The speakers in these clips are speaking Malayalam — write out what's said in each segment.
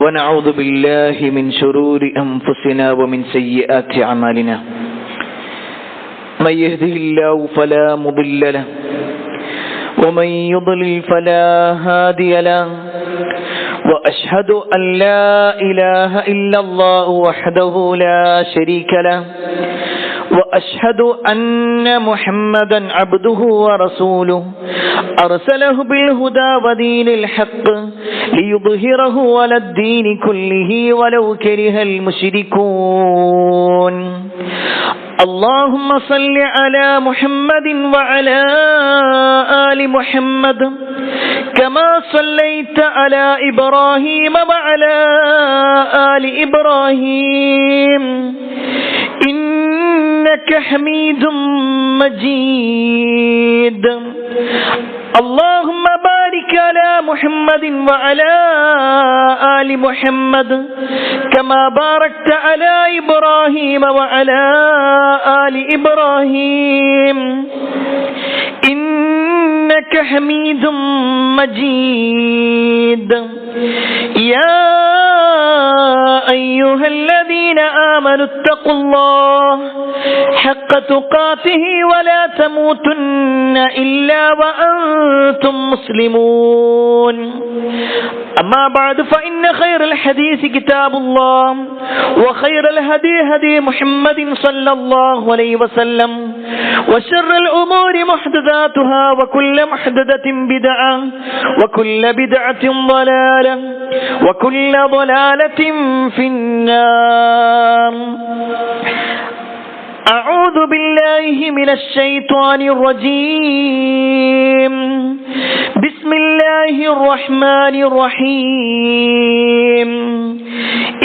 ونعوذ بالله من شرور أنفسنا ومن سيئات أعمالنا من يهده الله فلا مضل له ومن يضلل فلا هادي له وأشهد أن لا إله إلا الله وحده لا شريك له وأشهد أن محمدا عبده ورسوله أرسله بالهدى ودين الحق ليظهره على الدين كله ولو كره المشركون اللهم صل على محمد وعلى آل محمد كما صليت على إبراهيم وعلى آل إبراهيم إنك حميد مجيد اللهم بارك على محمد وعلى آل محمد كما باركت على إبراهيم وعلى آل إبراهيم إنك حميد مجيد يا أيها الذين آمنوا اتقوا الله حق تقاته ولا تموتن إلا وأنتم مسلمون أما بعد فإن خير الحديث كتاب الله وخير الهدي هدي محمد صلى الله عليه وسلم وشر الأمور محدثاتها وكل محدثة بدعة وكل بدعة ضلالة وكل ضلالة في النار. أعوذ بالله من الشيطان الرجيم. بسم الله الرحمن الرحيم.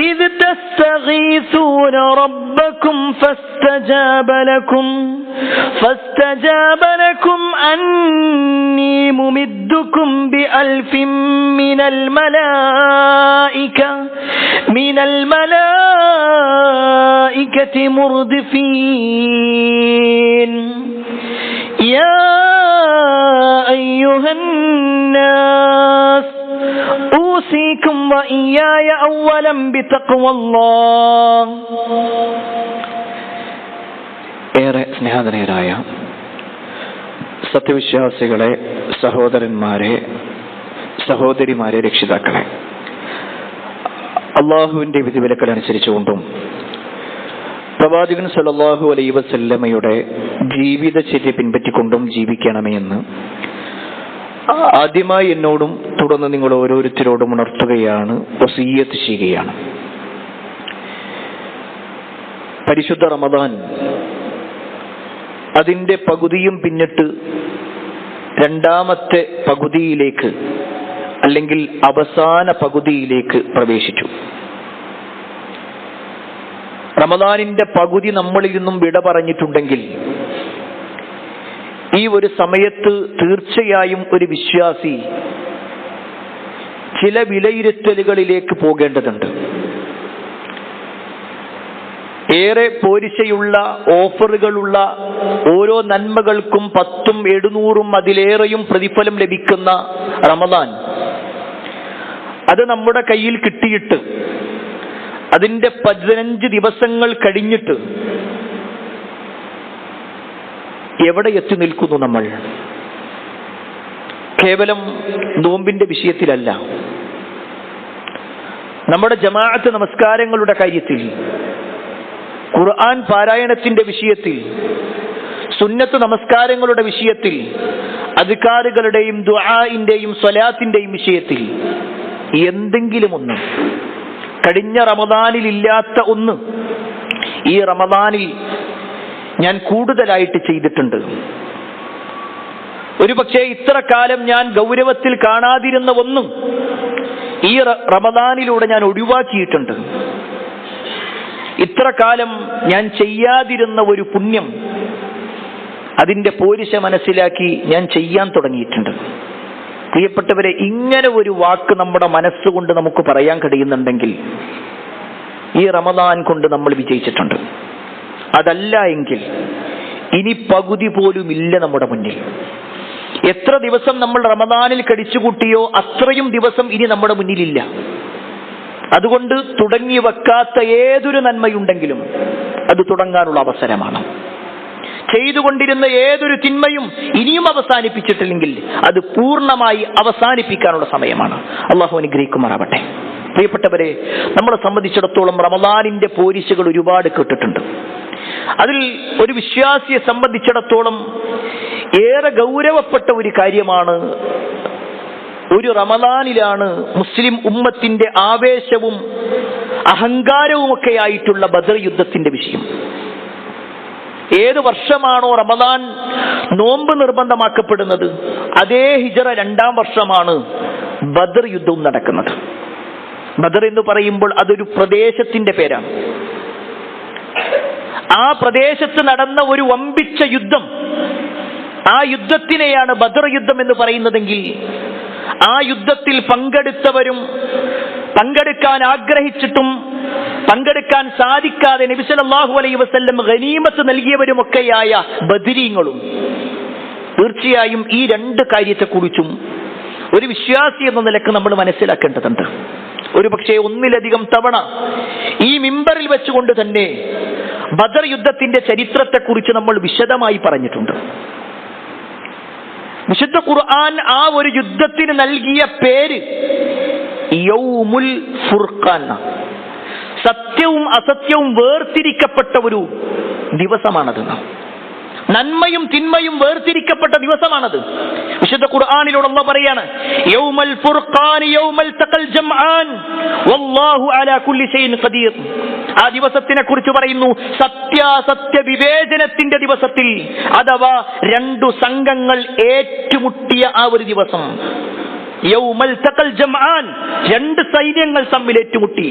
إذ تستغيثون ربكم فاستجاب لكم أني ممدكم بألف من الملائكة مردفين. يا أيها الناس أوصيكم وإياي أولا بتقوى الله. ഏറെ സ്നേഹധനീയരായ സത്യവിശ്വാസികളെ, സഹോദരന്മാരെ, സഹോദരിമാരെ, രക്ഷിതാക്കളെ, അള്ളാഹുവിന്റെ വിധിവിലക്കൾ അനുസരിച്ചുകൊണ്ടും പ്രവാചകൻ സല്ലല്ലാഹു അലൈഹി വസല്ലമയുടെ ജീവിതചര്യ പിൻപറ്റിക്കൊണ്ടും ജീവിക്കണമേ എന്ന് ആദ്യമായി എന്നോടും തുടർന്ന് നിങ്ങൾ ഓരോരുത്തരോടും ഉണർത്തുകയാണ്, വസിയ്യത്ത് ചെയ്യുകയാണ്. പരിശുദ്ധ റമദാൻ അതിന്റെ പകുതിയും പിന്നിട്ട് രണ്ടാമത്തെ പകുതിയിലേക്ക്, അല്ലെങ്കിൽ അവസാന പകുതിയിലേക്ക് പ്രവേശിച്ചു. റമദാനിന്റെ പകുതി നമ്മളിൽ നിന്നും വിട പറഞ്ഞിട്ടുണ്ടെങ്കിൽ ഈ ഒരു സമയത്ത് തീർച്ചയായും ഒരു വിശ്വാസി ചില വിലയിരുത്തലുകളിലേക്ക് പോകേണ്ടതുണ്ട്. ഏറെ പോരിശയുള്ള ഓഫറുകളുള്ള, ഓരോ നന്മകൾക്കും 10ഉം 700ഉം അതിലേറെയും പ്രതിഫലം ലഭിക്കുന്ന റമദാൻ, അത് നമ്മുടെ കയ്യിൽ കിട്ടിയിട്ട് അതിന്റെ 15 ദിവസങ്ങൾ കഴിഞ്ഞിട്ട് എവിടെ എത്തി നിൽക്കുന്നു നമ്മൾ? കേവലം നോമ്പിന്റെ വിഷയത്തിലല്ല, നമ്മുടെ ജമാഅത്ത് നമസ്കാരങ്ങളുടെ കാര്യത്തിൽ, ഖുർആൻ പാരായണത്തിന്റെ വിഷയത്തിൽ, സുന്നത്ത് നമസ്കാരങ്ങളുടെ വിഷയത്തിൽ, അദ്കാറുകളുടെയും ദുആഇന്റെയും സ്വലാത്തിന്റെയും വിഷയത്തിൽ എന്തെങ്കിലും ഒന്ന്, കഴിഞ്ഞ റമദാനിൽ ഇല്ലാത്ത ഒന്ന് ഈ റമദാനിൽ ഞാൻ കൂടുതലായിട്ട് ചെയ്തിട്ടുണ്ട്. ഒരുപക്ഷെ ഇത്ര കാലം ഞാൻ ഗൗരവത്തിൽ കാണാതിരുന്ന ഒന്നും ഈ റമദാനിലൂടെ ഞാൻ ഒഴിവാക്കിയിട്ടുണ്ട്. ഇത്ര കാലം ഞാൻ ചെയ്യാതിരുന്ന ഒരു പുണ്യം, അതിന്റെ പോരിശ മനസ്സിലാക്കി ഞാൻ ചെയ്യാൻ തുടങ്ങിയിട്ടുണ്ട്. പ്രിയപ്പെട്ടവരെ, ഇങ്ങനെ ഒരു വാക്ക് നമ്മുടെ മനസ്സുകൊണ്ട് നമുക്ക് പറയാൻ കഴിയുന്നുണ്ടെങ്കിൽ ഈ റമദാൻ കൊണ്ട് നമ്മൾ വിജയിച്ചിട്ടുണ്ട്. അതല്ല എങ്കിൽ ഇനി പകുതി പോലും ഇല്ല നമ്മുടെ മുന്നിൽ. എത്ര ദിവസം നമ്മൾ റമദാനിൽ കഴിച്ചുകൂട്ടിയോ അത്രയും ദിവസം ഇനി നമ്മുടെ മുന്നിലില്ല. അതുകൊണ്ട് തുടങ്ങി വെക്കാത്ത ഏതൊരു നന്മയുണ്ടെങ്കിലും അത് തുടങ്ങാനുള്ള അവസരമാണ്. ചെയ്തുകൊണ്ടിരുന്ന ഏതൊരു തിന്മയും ഇനിയും അവസാനിപ്പിച്ചിട്ടില്ലെങ്കിൽ അത് പൂർണ്ണമായി അവസാനിപ്പിക്കാനുള്ള സമയമാണ്. അള്ളാഹു അനുഗ്രഹിക്കുമാറാവട്ടെ. പ്രിയപ്പെട്ടവരെ, നമ്മളെ സംബന്ധിച്ചിടത്തോളം റമദാനിന്റെ പോരിശകൾ ഒരുപാട് കേട്ടിട്ടുണ്ട്. അതിൽ ഒരു വിശ്വാസിയെ സംബന്ധിച്ചിടത്തോളം ഏറെ ഗൗരവപ്പെട്ട ഒരു കാര്യമാണ്, ഒരു റമദാനിലാണ് മുസ്ലിം ഉമ്മത്തിന്റെ ആവേശവും അഹങ്കാരവുമൊക്കെ ആയിട്ടുള്ള ബദർ യുദ്ധത്തിന്റെ വിഷയം. ഏത് വർഷമാണോ റമദാൻ നോമ്പ് നിർബന്ധമാക്കപ്പെടുന്നത്, അതേ ഹിജറ 2-ാം വർഷമാണ് ബദർ യുദ്ധവും നടക്കുന്നത്. ബദർ എന്ന് പറയുമ്പോൾ അതൊരു പ്രദേശത്തിന്റെ പേരാണ്. ആ പ്രദേശത്ത് നടന്ന ഒരു വമ്പിച്ച യുദ്ധം, ആ യുദ്ധത്തിനെയാണ് ബദർ യുദ്ധം എന്ന് പറയുന്നതെങ്കിൽ, ആ യുദ്ധത്തിൽ പങ്കെടുത്തവരും പങ്കെടുക്കാൻ ആഗ്രഹിച്ചിട്ടും പങ്കെടുക്കാൻ സാധിക്കാതെ നബി സല്ലല്ലാഹു അലൈഹി വസല്ലം ഗനീമത്ത് നൽകിയവരുമൊക്കെയായ ബദരീങ്ങളും. തീർച്ചയായും ഈ രണ്ട് കാര്യത്തെക്കുറിച്ചും ഒരു വിശ്വാസി എന്ന നിലക്ക് നമ്മൾ മനസ്സിലാക്കേണ്ടതുണ്ട്. ഒരു പക്ഷേ ഒന്നിലധികം തവണ ഈ മിമ്പറിൽ വെച്ചുകൊണ്ട് തന്നെ ബദർ യുദ്ധത്തിന്റെ ചരിത്രത്തെക്കുറിച്ച് നമ്മൾ വിശദമായി പറഞ്ഞിട്ടുണ്ട്. വിശുദ്ധ ഖുർആൻ ആ ഒരു യുദ്ധത്തിന് നൽകിയ പേര് യൗമുൽ ഫുർഖാൻ, സത്യവും അസത്യവും വേർതിരിക്കപ്പെട്ട ഒരു ദിവസമാണത്. നന്മയും തിന്മയും വേർതിരിക്കപ്പെട്ട ദിവസമാണത്. വിശുദ്ധ ഖുർആനിലൂടെ അല്ലാഹു പറയാണ്, യൗമൽ ഫുർഖാൻ യൗമൽ തഖൽ ജംആൻ വല്ലാഹു അലാ കുല്ലി ഷൈഇൻ ഖദീർ. ആ ദിവസത്തിനെ കുറിച്ച് പറയുന്നു, സത്യാസത്യ വിവേചനത്തിന്റെ ദിവസത്തിൽ, അഥവാ രണ്ടു സംഘങ്ങൾ ഏറ്റുമുട്ടിയ ആ ഒരു ദിവസം. യൗമൽ തഖൽ ജംആൻ, രണ്ട് സൈന്യങ്ങൾ തമ്മിൽ ഏറ്റുമുട്ടി.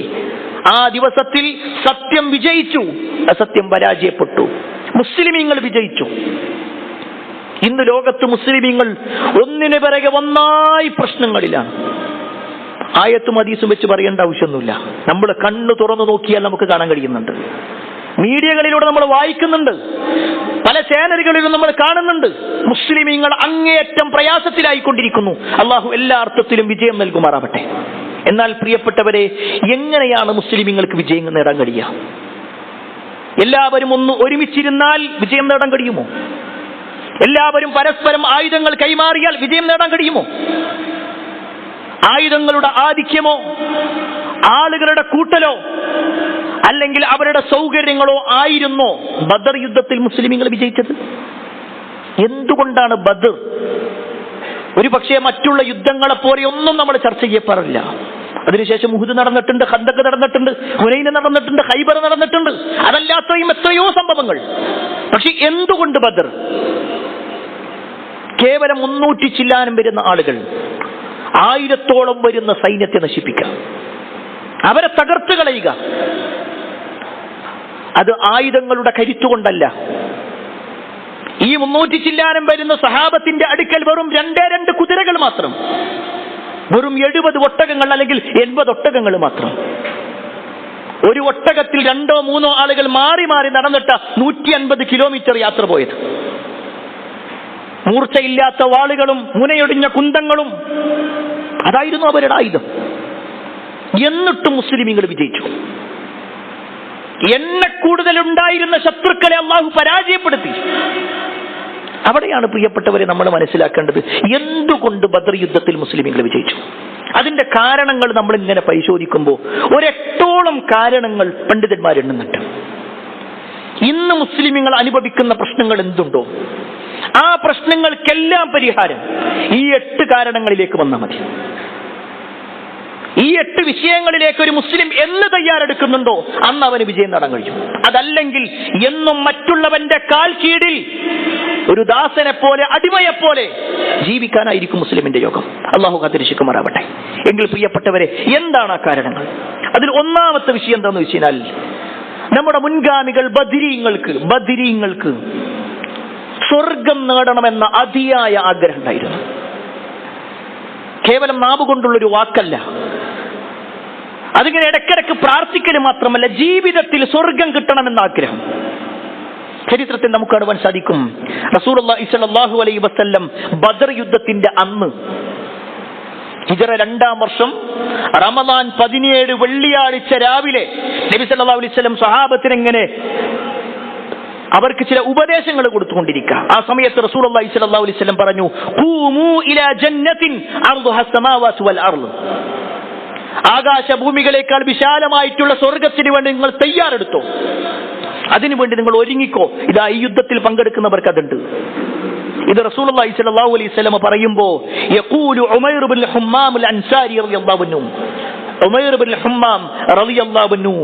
ആ ദിവസത്തിൽ സത്യം വിജയിച്ചു, അസത്യം പരാജയപ്പെട്ടു. മുസ്ലിമീങ്ങൾ വിജയിച്ചു. ഇന്ന് ലോകത്ത് മുസ്ലിമീങ്ങൾ ഒന്നിനു പിറകെ ഒന്നായി പ്രശ്നങ്ങളിലാണ്. ആയത്തും ഹദീസും വെച്ച് പറയേണ്ട ആവശ്യമൊന്നുമില്ല. നമ്മൾ കണ്ണ് തുറന്നു നോക്കിയാൽ നമുക്ക് കാണാൻ കഴിയുന്നുണ്ട്. മീഡിയകളിലൂടെ നമ്മൾ വായിക്കുന്നുണ്ട്, പല ചാനലുകളിലും നമ്മൾ കാണുന്നുണ്ട്. മുസ്ലിമീങ്ങൾ അങ്ങേയറ്റം പ്രയാസത്തിലായിക്കൊണ്ടിരിക്കുന്നു. അള്ളാഹു എല്ലാ അർത്ഥത്തിലും വിജയം നൽകുമാറാവട്ടെ. എന്നാൽ പ്രിയപ്പെട്ടവരെ, എങ്ങനെയാണ് മുസ്ലിമീങ്ങൾക്ക് വിജയം നേടാൻ കഴിയുക? എല്ലാവരും ഒന്ന് ഒരുമിച്ചിരുന്നാൽ വിജയം നേടാൻ കഴിയുമോ? എല്ലാവരും പരസ്പരം ആയുധങ്ങൾ കൈമാറിയാൽ വിജയം നേടാൻ കഴിയുമോ? ആയുധങ്ങളുടെ ആധിക്യമോ, ആളുകളുടെ കൂട്ടലോ, അല്ലെങ്കിൽ അവരുടെ സൗകര്യങ്ങളോ ആയിരുന്നോ ബദർ യുദ്ധത്തിൽ മുസ്ലിമീങ്ങൾ വിജയിച്ചത്? എന്തുകൊണ്ടാണ് ബദർ ഒരു പക്ഷേ മറ്റുള്ള യുദ്ധങ്ങളെ പോലെ ഒന്നും നമ്മൾ ചർച്ച ചെയ്യപ്പെടില്ല? അതിനുശേഷം ഉഹുദ് നടന്നിട്ടുണ്ട്, ഖന്തക്ക് നടന്നിട്ടുണ്ട്, ഹുനൈൻ നടന്നിട്ടുണ്ട്, ഖൈബർ നടന്നിട്ടുണ്ട്, അതല്ലാത്തയും എത്രയോ സംഭവങ്ങൾ. പക്ഷെ എന്തുകൊണ്ട് ബദർ? കേവലം 300 ചില്ലാനം വരുന്ന ആളുകൾ 1000-ഓളം വരുന്ന സൈന്യത്തെ നശിപ്പിക്കുക, അവരെ തകർത്ത് കളയുക. അത് ആയുധങ്ങളുടെ കരുത്തുകൊണ്ടല്ല. ഈ 300 ചില്ലാനം വരുന്ന സഹാബത്തിന്റെ അടുക്കൽ വെറും 2 കുതിരകൾ മാത്രം, വെറും 70 ഒട്ടകങ്ങൾ അല്ലെങ്കിൽ 80 ഒട്ടകങ്ങൾ മാത്രം. ഒരു ഒട്ടകത്തിൽ 2-3 ആളുകൾ മാറി മാറി നടന്നിട്ട് 150 കിലോമീറ്റർ യാത്ര പോയത്. മൂർച്ചയില്ലാത്ത വാളുകളും മുനയൊടിഞ്ഞ കുന്തങ്ങളും അതായിരുന്നു അവരുടെ ആയുധം. എന്നിട്ടും മുസ്ലിമീങ്ങൾ വിജയിച്ചു. എന്നെ കൂടുതലുണ്ടായിരുന്ന ശത്രുക്കളെ അള്ളാഹു പരാജയപ്പെടുത്തി. അവിടെയാണ് പ്രിയപ്പെട്ടവരെ നമ്മൾ മനസ്സിലാക്കേണ്ടത്, എന്തുകൊണ്ട് ബദർ യുദ്ധത്തിൽ മുസ്ലിമീങ്ങൾ വിജയിച്ചു. അതിന്റെ കാരണങ്ങൾ നമ്മൾ ഇങ്ങനെ പരിശോധിക്കുമ്പോൾ 8ഓളം കാരണങ്ങൾ പണ്ഡിതന്മാർ എണ്ണുന്നുണ്ട്. ഇന്ന് മുസ്ലിമീങ്ങൾ അനുഭവിക്കുന്ന പ്രശ്നങ്ങൾ എന്തുണ്ടോ ആ പ്രശ്നങ്ങൾക്കെല്ലാം പരിഹാരം ഈ 8 കാരണങ്ങളിലേക്ക് വന്നാൽ മതി. ഈ 8 വിഷയങ്ങളിലേക്ക് ഒരു മുസ്ലിം എന്ന് തയ്യാറെടുക്കുന്നുണ്ടോ അന്ന് അവന് വിജയം നേടാൻ കഴിയും. അതല്ലെങ്കിൽ എന്നും മറ്റുള്ളവന്റെ കാൽ കീഴിൽ ഒരു ദാസനെ പോലെ, അടിമയെപ്പോലെ ജീവിക്കാനായിരിക്കും മുസ്ലിമിന്റെ യോഗം. അള്ളാഹു കാത്തിരക്ഷിക്കുമാറാവട്ടെ. എങ്കിൽ പ്രിയപ്പെട്ടവരെ, എന്താണ് ആ കാരണങ്ങൾ? അതിൽ ഒന്നാമത്തെ വിഷയം എന്താണെന്ന് വെച്ച് കഴിഞ്ഞാൽ, നമ്മുടെ മുൻഗാമികൾ ബദരീങ്ങൾക്ക് സ്വർഗം നേടണമെന്ന അതിയായ ആഗ്രഹം ഉണ്ടായിരുന്നു. കേവലം നാവുകൊണ്ടുള്ളൊരു വാക്കല്ല, അതിങ്ങനെ ഇടയ്ക്കിടയ്ക്ക് പ്രാർത്ഥിക്കൽ മാത്രമല്ല, ജീവിതത്തിൽ സ്വർഗം കിട്ടണമെന്ന ആഗ്രഹം. ചരിത്രത്തിൽ നമുക്ക് കാണുവാൻ സാധിക്കും, റസൂലുള്ളാഹി സ്വല്ലല്ലാഹു അലൈഹി വസല്ലം ബദർ യുദ്ധത്തിന്റെ അന്ന് ഹിജ്റ 2-ാം വർഷം റമദാൻ 17 വെള്ളിയാഴ്ച രാവിലെ നബി സല്ലല്ലാഹു അലൈഹി വസല്ലം സ്വഹാബത്തിന് ഇങ്ങനെ അവർക്ക് ചില ഉപദേശങ്ങൾ കൊടുത്തുകൊണ്ടിരിക്കുക. ആ സമയത്ത് റസൂലുള്ളാഹി സ്വല്ലല്ലാഹു അലൈഹി വസല്ലം പറഞ്ഞു, ഖൂമൂ ഇലാ ജന്നത്തിൻ അർദുഹാ അസ്സമാവാതു വൽ അർദ്. ആകാശഭൂമികളെക്കാൾ വിശാലമായിട്ടുള്ള സ്വർഗത്തിന് വേണ്ടി നിങ്ങൾ തയ്യാറെടുത്തോ, അതിനുവേണ്ടി നിങ്ങൾ ഒരുങ്ങിക്കോ. ഇതാ ഈ യുദ്ധത്തിൽ പങ്കെടുക്കുന്നവർക്ക് അതുണ്ട്. ഇത് റസൂലുള്ളാഹി സ്വല്ലല്ലാഹു അലൈഹി വസല്ലം പറയുമ്പോൾ യഖൂലു ഉമൈർ ഇബ്നുൽ ഹുമ്മാം അൽ അൻസാരി റളിയല്ലാഹു അൻഹു, ഉമൈർ ഇബ്നുൽ ഹുമ്മാം റളിയല്ലാഹു അൻഹു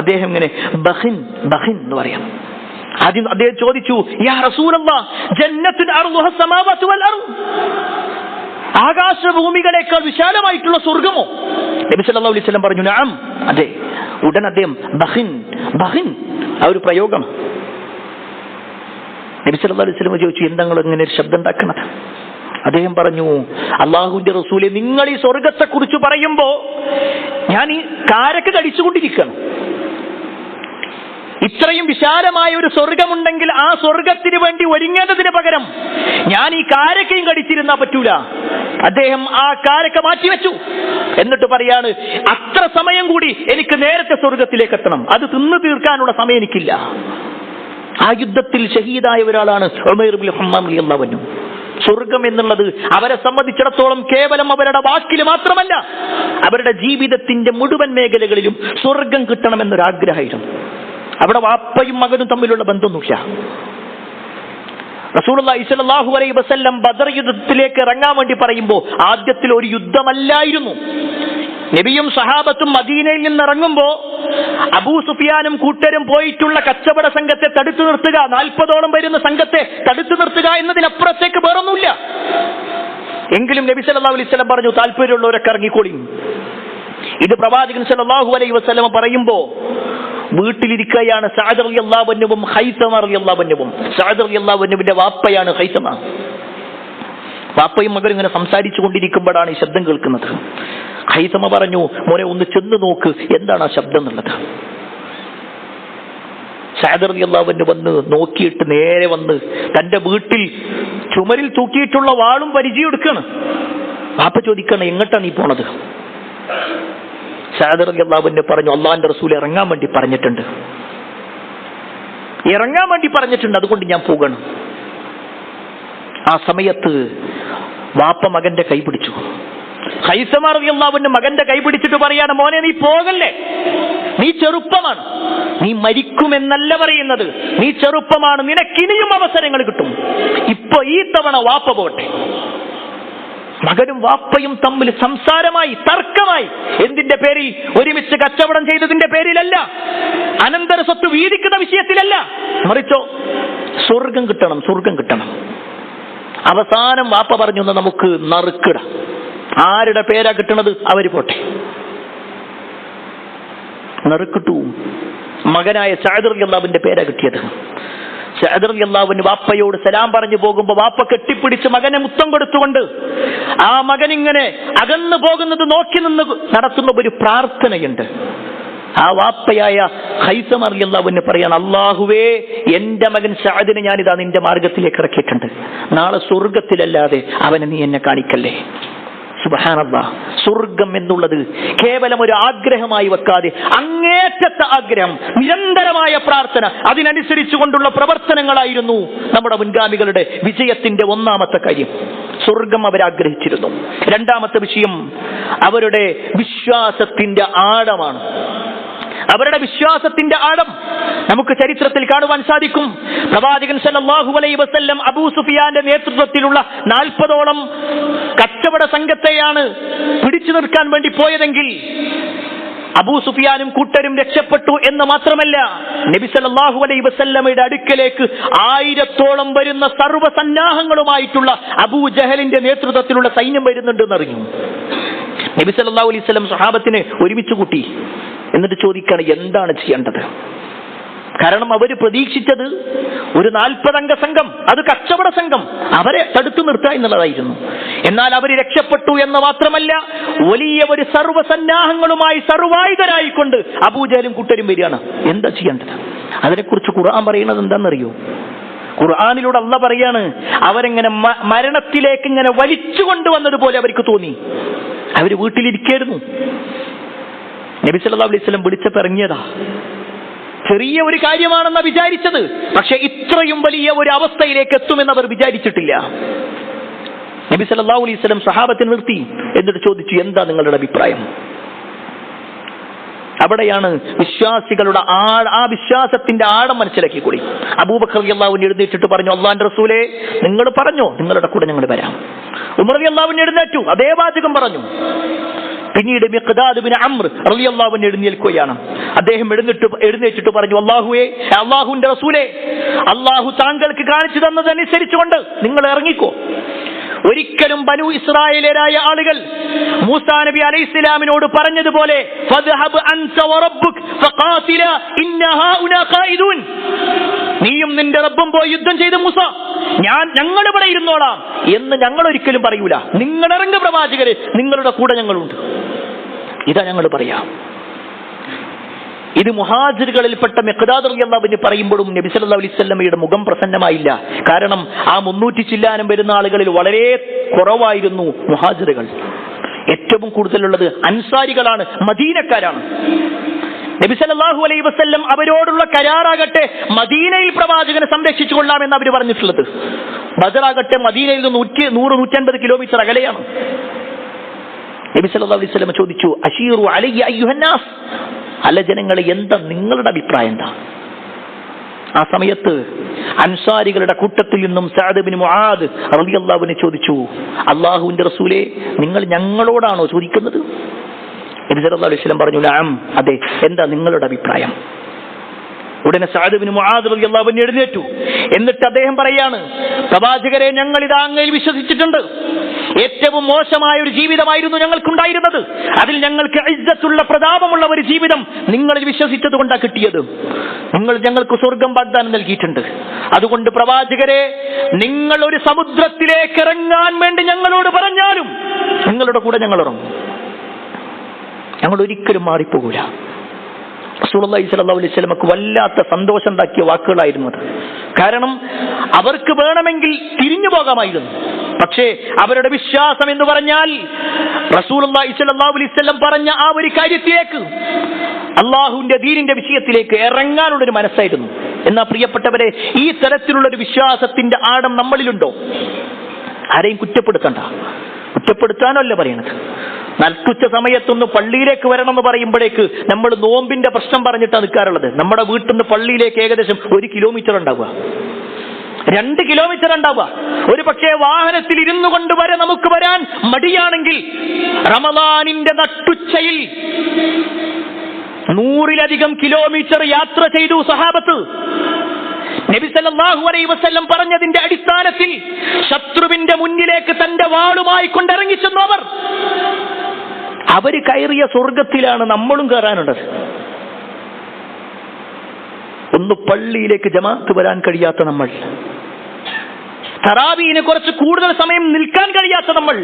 അദ്ദേഹം ഇങ്ങനെ ബഖിൻ ബഖിൻ എന്ന് പറയാം. ആദ്യം അദ്ദേഹം ചോദിച്ചു, യാ റസൂലല്ലാഹ് ജന്നത്തുൻ അർദുഹാ അസ്സമാവാതു വൽ അർദ്, ആകാശഭൂമികളെക്കാൾ വിശാലമായിട്ടുള്ള സ്വർഗമോ? നബി സല്ലല്ലാഹു അലൈഹി വസല്ലം പറഞ്ഞു, നഅം, അതെ. ഉടൻ അദ്ദേഹം ബഖിൻ ബഖിൻ ആ ഒരു പ്രയോഗം. നബി സല്ലല്ലാഹു അലൈഹി വസല്ലം ചോദിച്ചു, എന്താ നിങ്ങൾ ഇങ്ങനെ ഒരു ശബ്ദം ഉണ്ടാക്കുന്നത്? അദ്ദേഹം പറഞ്ഞു, അല്ലാഹുവിന്റെ റസൂലേ, നിങ്ങൾ ഈ സ്വർഗത്തെ കുറിച്ച് പറയുമ്പോ ഞാൻ ഈ കാരക്ക് കടിച്ചുകൊണ്ടിരിക്കണം. ഇത്രയും വിശാലമായ ഒരു സ്വർഗമുണ്ടെങ്കിൽ ആ സ്വർഗത്തിന് വേണ്ടി ഒരുങ്ങേണ്ടതിന് പകരം ഞാൻ ഈ കാരക്കയും കടിച്ചിരുന്നാ പറ്റൂല. അദ്ദേഹം ആ കാരക്ക മാറ്റിവെച്ചു. എന്നിട്ട് പറയാണ്, അത്ര സമയം കൂടി എനിക്ക് നേരത്തെ സ്വർഗത്തിലേക്ക് എത്തണം, അത് തിന്നു തീർക്കാനുള്ള സമയം എനിക്കില്ല. ആ യുദ്ധത്തിൽ ഷഹീദായ ഒരാളാണ് ഉമൈർ ഇബ്നുൽ ഹുമ്മാം റളിയല്ലാഹു അൻഹു. സ്വർഗം എന്നുള്ളത് അവരെ സംബന്ധിച്ചിടത്തോളം കേവലം അവരുടെ വാക്കിൽ മാത്രമല്ല, അവരുടെ ജീവിതത്തിന്റെ മുഴുവൻ മേഖലകളിലും സ്വർഗം കിട്ടണമെന്നൊരാഗ്രഹമായിരുന്നു. അവിടെ വാപ്പയും മകനും തമ്മിലുള്ള ബന്ധമൊന്നുമില്ല. റസൂലുള്ളാഹി സ്വല്ലല്ലാഹു അലൈഹി വസല്ലം ബദർ യുദ്ധത്തിലേക്ക് ഇറങ്ങാൻ വേണ്ടി പറയുമ്പോൾ ആദ്യത്തിൽ ഒരു യുദ്ധമല്ലായിരുന്നു. നബിയും സഹാബത്തും മദീനയിൽ നിന്ന് ഇറങ്ങുമ്പോ അബൂ സുഫിയാനും കൂട്ടരും പോയിട്ടുള്ള കച്ചവട സംഘത്തെ തടുത്തു നിർത്തുക, 40ഓളം വരുന്ന സംഘത്തെ തടുത്തു നിർത്തുക എന്നതിനപ്പുറത്തേക്ക് വേറൊന്നുമില്ല. എങ്കിലും നബി സല്ലല്ലാഹു അലൈഹി വസല്ലം പറഞ്ഞു, താല്പര്യമുള്ളവരൊക്കെ ഇറങ്ങിക്കോളി. ഇത് പ്രവാചകൻ സല്ലല്ലാഹു അലൈഹി വസല്ലം പറയുമ്പോ വീട്ടിലിരിക്കുകയാണ് സഅദ് റളിയല്ലാഹു അൻഹുവും ഖൈസമ റളിയല്ലാഹു അൻഹുവും. സഅദ് റളിയല്ലാഹു അൻഹുവിന്റെ വാപ്പയാണ് ഖൈസമ. വാപ്പയും മകനും ഇങ്ങനെ സംസാരിച്ചു കൊണ്ടിരിക്കുമ്പോഴാണ് ഈ ശബ്ദം കേൾക്കുന്നത്. ഖൈസമ പറഞ്ഞു, മോനെ ഒന്ന് ചെന്ന് നോക്ക്, എന്താണ് ആ ശബ്ദം എന്നുള്ളത്. സഅദ് റളിയല്ലാഹു അൻഹു വന്ന് നോക്കിയിട്ട് നേരെ വന്ന് തന്റെ വീട്ടിൽ ചുമരിൽ തൂക്കിയിട്ടുള്ള വാളും പരിചയം എടുക്കാണ്. വാപ്പ ചോദിക്കണം, എങ്ങോട്ടാണ് നീ പോണത്? സഅദ് റളിയല്ലാഹു അൻഹു പറഞ്ഞു, അല്ലാഹുവിന്റെ റസൂൽ ഇറങ്ങാൻ വേണ്ടി പറഞ്ഞിട്ടുണ്ട്, അതുകൊണ്ട് ഞാൻ പോകണം. ആ സമയത്ത് വാപ്പ മകന്റെ കൈ പിടിച്ചു. ഖൈസമ റളിയല്ലാഹു അൻഹു മകന്റെ കൈ പിടിച്ചിട്ട് പറയാണ്, മോനെ നീ പോകല്ലേ, നീ ചെറുപ്പമാണ്, നീ മരിക്കുമെന്നല്ല പറയുന്നത്, നീ ചെറുപ്പമാണ്, നിനക്കിനിയും അവസരങ്ങൾ കിട്ടും, ഇപ്പൊ ഈ തവണ വാപ്പ പോട്ടെ. മകനും വാപ്പയും തമ്മിൽ സംസാരമായി, തർക്കമായി. എന്തിന്റെ പേരിൽ? ഒരുമിച്ച് കച്ചവടം ചെയ്തതിന്റെ പേരിലല്ല, അനന്തര സ്വത്ത് വീതിക്കുന്ന വിഷയത്തിലല്ല, മറിച്ചോ സ്വർഗം കിട്ടണം, സ്വർഗം കിട്ടണം. അവസാനം വാപ്പ പറഞ്ഞു, നമുക്ക് നറുക്കിട, ആരുടെ പേരാ കിട്ടണത് അവര് പോട്ടെ. നറുക്കിട്ടു. മകനായ സഅദ് റളിയല്ലാഹുവിന്റെ പേരാ കിട്ടിയത്. സഅദ് റളിയല്ലാഹു അൻഹു വാപ്പയോട് സലാം പറഞ്ഞു പോകുമ്പോ വാപ്പ കെട്ടിപ്പിടിച്ച് മകനെ മുത്തം കൊടുത്തുകൊണ്ട് ആ മകൻ ഇങ്ങനെ അകന്നു പോകുന്നത് നോക്കി നിന്ന് നടത്തുന്ന ഒരു പ്രാർത്ഥനയുണ്ട്. ആ വാപ്പയായ ഖൈസമ റളിയല്ലാഹു അൻഹു പറയാണ്, അല്ലാഹുവേ, എന്റെ മകൻ സഅദിനെ ഞാനിതാ നിന്റെ മാർഗത്തിലേക്ക് ഇറക്കിയിട്ടുണ്ട്, നാളെ സ്വർഗത്തിലല്ലാതെ അവനെ നീ എന്നെ കാണിക്കല്ലേ. സുബ്ഹാനല്ലാഹ്. സ്വർഗം എന്നുള്ളത് കേവലം ഒരു ആഗ്രഹമായി വെക്കാതെ അങ്ങേറ്റത്തെ ആഗ്രഹം, നിരന്തരമായ പ്രാർത്ഥന, അതിനനുസരിച്ചു കൊണ്ടുള്ള പ്രവർത്തനങ്ങളായിരുന്നു നമ്മുടെ മുൻഗാമികളുടെ വിജയത്തിന്റെ ഒന്നാമത്തെ കാര്യം. സ്വർഗം അവരാഗ്രഹിച്ചിരുന്നു. രണ്ടാമത്തെ വിഷയം അവരുടെ വിശ്വാസത്തിന്റെ ആഴമാണ്. അവരുടെ വിശ്വാസത്തിന്റെ ആഴം നമുക്ക് ചരിത്രത്തിൽ കാണുവാൻ സാധിക്കും. പ്രവാചകൻ സല്ലല്ലാഹു അലൈഹി വസല്ലം അബൂ സുഫിയാന്റെ നേതൃത്വത്തിലുള്ള 40ഓളം കച്ചവട സംഘത്തെയാണ് പിടിച്ചു നിർത്താൻ വേണ്ടി പോയതെങ്കിൽ അബൂ സുഫിയാനും കൂട്ടരും രക്ഷപ്പെട്ടു എന്ന് മാത്രമല്ല, നബി സല്ലല്ലാഹു അലൈഹി വസല്ലമയുടെ അടുക്കലേക്ക് 1000ഓളം വരുന്ന സർവ്വസന്നാഹങ്ങളുമായിട്ടുള്ള അബൂ ജഹലിന്റെ നേതൃത്വത്തിലുള്ള സൈന്യം വരുന്നുണ്ടെന്ന് അറിഞ്ഞു. നബി സല്ലല്ലാഹു അലൈഹി വസല്ലം സ്വഹാബത്തിനെ ഒരുമിച്ച് കൂട്ടി. എന്നിട്ട് ചോദിക്കാണ്, എന്താണ് ചെയ്യേണ്ടത്? കാരണം അവര് പ്രതീക്ഷിച്ചത് ഒരു 40 അംഗ സംഘം, അത് കച്ചവട സംഘം, അവരെ തടുത്തു നിർത്തുക എന്നുള്ളതായിരുന്നു. എന്നാൽ അവർ രക്ഷപ്പെട്ടു എന്ന് മാത്രമല്ല, വലിയ ഒരു സർവ്വസന്നാഹങ്ങളുമായി ഖുർആനിലൂടെ അല്ലാഹ് പറയാണ്, അവരെങ്ങനെ മരണത്തിലേക്ക് ഇങ്ങനെ വലിച്ചു കൊണ്ടുവന്നതുപോലെ അവർക്ക് തോന്നി. അവര് വീട്ടിലിരിക്കായിരുന്നു. നബി സല്ലല്ലാഹു അലൈഹി വസല്ലം വിളിച്ചപ്പോൾ ഇറങ്ങിയതാ. ചെറിയ ഒരു കാര്യമാണെന്നാ വിചാരിച്ചത്, പക്ഷെ ഇത്രയും വലിയ ഒരു അവസ്ഥയിലേക്ക് എത്തുമെന്ന് അവർ വിചാരിച്ചിട്ടില്ല. നബി സല്ലല്ലാഹു അലൈഹി വസല്ലം സഹാബത്തിനെ നിർത്തി, എന്നിട്ട് ചോദിച്ചു, എന്താ നിങ്ങളുടെ അഭിപ്രായം? അവിടെയാണ് വിശ്വാസികളുടെ ആ വിശ്വാസത്തിന്റെ ആഴം മനസ്സിലാക്കിക്കൂടി. അബൂബക്കർ റളിയല്ലാഹു അൻഹു എഴുന്നേറ്റിട്ട് പറഞ്ഞു, അല്ലാഹുവിന്റെ റസൂലേ, നിങ്ങൾ പറഞ്ഞോ, നിങ്ങളുടെ കൂടെ ഞങ്ങൾ വരാം. ഉമർ റളിയല്ലാഹു അൻഹു എഴുന്നേറ്റു, അതേ വാചകം പറഞ്ഞു. പിന്നീട് മിഖ്ദാദ് ഇബ്നു അംർ റളിയല്ലാഹു അൻഹു എഴുന്നേൽക്കുകയാണ്. അദ്ദേഹം എഴുന്നേറ്റിട്ട് പറഞ്ഞു, അല്ലാഹുവിന്റെ റസൂലേ, അല്ലാഹു താങ്കൾക്ക് കാണിച്ചു തന്നതനുസരിച്ചുകൊണ്ട് നിങ്ങൾ ഇറങ്ങിക്കോ. ഒരിക്കലും ബനു ഇസ്രായേലരായ ആളുകൾ മൂസാ നബി അലൈഹിസ്സലാമിനോട് പറഞ്ഞതുപോലെ ഫദ്ഹബ് അൻത വറബ്ബുക ഫഖാതില ഇന്ന ഹൗനാ ഖായിദൂൻ, നീയും നിന്റെ റബ്ബും പോയി യുദ്ധം ചെയ്ത് മൂസ, ഞങ്ങൾ ഇവിടെ ഇരുന്നോളാം എന്ന് ഞങ്ങൾ ഒരിക്കലും പറയൂല. നിങ്ങൾ ഇറങ്ങ് പ്രവാചകരെ, നിങ്ങളുടെ കൂടെ ഞങ്ങളുണ്ട്. ഇതാ ഞങ്ങൾ പറയാം. ഇത് മുഹാജിറുകളിൽപ്പെട്ട മിഖ്ദാദ് റളിയല്ലാഹു അൻഹു പറയുമ്പോഴും നബി സല്ലല്ലാഹു അലൈഹി വസല്ലമയുടെ മുഖം പ്രസന്നമായില്ല. കാരണം ആ 300 ചില്ലാനം വരുന്ന ആളുകളിൽ വളരെ കുറവായിരുന്നു മുഹാജിറുകൾ. ഏറ്റവും കൂടുതലുള്ളത് അൻസാരികളാണ്, മദീനക്കാരാണ്. നബി സല്ലല്ലാഹു അലൈഹി വസല്ലം അവരോടുള്ള കരാറാകട്ടെ മദീനയിൽ പ്രവാചകനെ സംരക്ഷിച്ചു കൊള്ളാമെന്ന് അവർ പറഞ്ഞിട്ടുള്ളത്. ബദറാകട്ടെ മദീനയിൽ നിന്ന് 100-150 കിലോമീറ്റർ അകലെയാണ്. നബി സല്ലല്ലാഹു അലൈഹി വസല്ലം ചോദിച്ചു, അശീറു അലയ്യ അയ്യുഹന്നാസ്, അല്ല ജനങ്ങളെ, എന്താ നിങ്ങളുടെ അഭിപ്രായം എന്താ? ആ സമയത്ത് അൻസാരികളുടെ കൂട്ടത്തിൽ നിന്നും സഅദ് ഇബ്നു മുആദ് റളിയല്ലാഹു അൻഹു ചോദിച്ചു, അല്ലാഹുവിന്റെ റസൂലേ, നിങ്ങൾ ഞങ്ങളോടാണോ ചോദിക്കുന്നത്? നബി സല്ലല്ലാഹു അലൈഹി വസല്ലം പറഞ്ഞു, നഅം, അതെ, എന്താ നിങ്ങളുടെ അഭിപ്രായം? ഉടനെ സഅദ് ഇബ്നു മുആദ് റളിയല്ലാഹു അൻഹു എഴുന്നേറ്റു. എന്നിട്ട് അദ്ദേഹം പറയാണ്, പ്രവാചകരെ, ഞങ്ങൾ ഇത് അങ്ങയിൽ വിശ്വസിച്ചിട്ടുണ്ട്. ഏറ്റവും മോശമായ ഒരു ജീവിതമായിരുന്നു ഞങ്ങൾക്കുണ്ടായിരുന്നത്. അതിൽ ഞങ്ങൾക്ക് ഇസ്സത്തുള്ള പ്രതാപമുള്ള ഒരു ജീവിതം നിങ്ങളിൽ വിശ്വസിച്ചത് കൊണ്ടാണ് കിട്ടിയത്. നിങ്ങൾ ഞങ്ങൾക്ക് സ്വർഗം വാഗ്ദാനം നൽകിയിട്ടുണ്ട്. അതുകൊണ്ട് പ്രവാചകരെ, നിങ്ങൾ ഒരു സമുദ്രത്തിലേക്ക് ഇറങ്ങാൻ വേണ്ടി ഞങ്ങളോട് പറഞ്ഞാലും നിങ്ങളുടെ കൂടെ ഞങ്ങൾ ഇറങ്ങും. ഞങ്ങൾ ഒരിക്കലും മാറിപ്പോകൂല. റസൂലുള്ളാഹി സ്വല്ലല്ലാഹു അലൈഹി വസല്ലമക്ക് വല്ലാത്ത സന്തോഷം ഉണ്ടാക്കിയ വാക്കുകളായിരുന്നു അത്. കാരണം അവർക്ക് വേണമെങ്കിൽ തിരിഞ്ഞു പോകാമായിരുന്നു. പക്ഷേ അവരുടെ വിശ്വാസം എന്ന് പറഞ്ഞാൽ റസൂലുള്ളാഹി സ്വല്ലല്ലാഹു അലൈഹി വസല്ലം പറഞ്ഞ ആ ഒരു കാര്യത്തിലേക്ക്, അള്ളാഹുവിന്റെ ദീനിന്റെ വിഷയത്തിലേക്ക് ഇറങ്ങാനുള്ളൊരു മനസ്സായിരുന്നു. എന്നാ പ്രിയപ്പെട്ടവരെ, ഈ തരത്തിലുള്ളൊരു വിശ്വാസത്തിന്റെ ആഴം നമ്മളിലുണ്ടോ? ആരെയും കുറ്റപ്പെടുത്താനല്ല പറയണത്. നട്ടുച്ച സമയത്തൊന്ന് പള്ളിയിലേക്ക് വരണം എന്ന് പറയുമ്പോഴേക്ക് നമ്മൾ നോമ്പിന്റെ പ്രശ്നം പറഞ്ഞിട്ടാണ് നിൽക്കാറുള്ളത്. നമ്മുടെ വീട്ടിൽ നിന്ന് പള്ളിയിലേക്ക് ഏകദേശം 1 കിലോമീറ്റർ ഉണ്ടാവുക, 2 കിലോമീറ്റർ ഉണ്ടാവുക. ഒരു പക്ഷേ വാഹനത്തിൽ ഇരുന്നു കൊണ്ട് വരെ നമുക്ക് വരാൻ മടിയാണെങ്കിൽ റമദാനിന്റെ നട്ടുച്ചയിൽ 100-ലധികം കിലോമീറ്റർ യാത്ര ചെയ്തു സഹാബത്ത്. നബി സല്ലല്ലാഹു അലൈഹി വസല്ലം പറഞ്ഞതിന്റെ അടിസ്ഥാനത്തിൽ ശത്രുവിന്റെ മുന്നിലേക്ക് തന്റെ വാളുമായി കൊണ്ടിറങ്ങി ചെന്നു. അവര് കയറിയ സ്വർഗത്തിലാണ് നമ്മളും കയറാനുള്ളത്. ഒന്ന് പള്ളിയിലേക്ക് ജമാഅത്ത് വരാൻ കഴിയാത്ത നമ്മൾ, തറാവീഹിന് കുറച്ച് കൂടുതൽ സമയം നിൽക്കാൻ കഴിയാത്ത നമ്മൾ,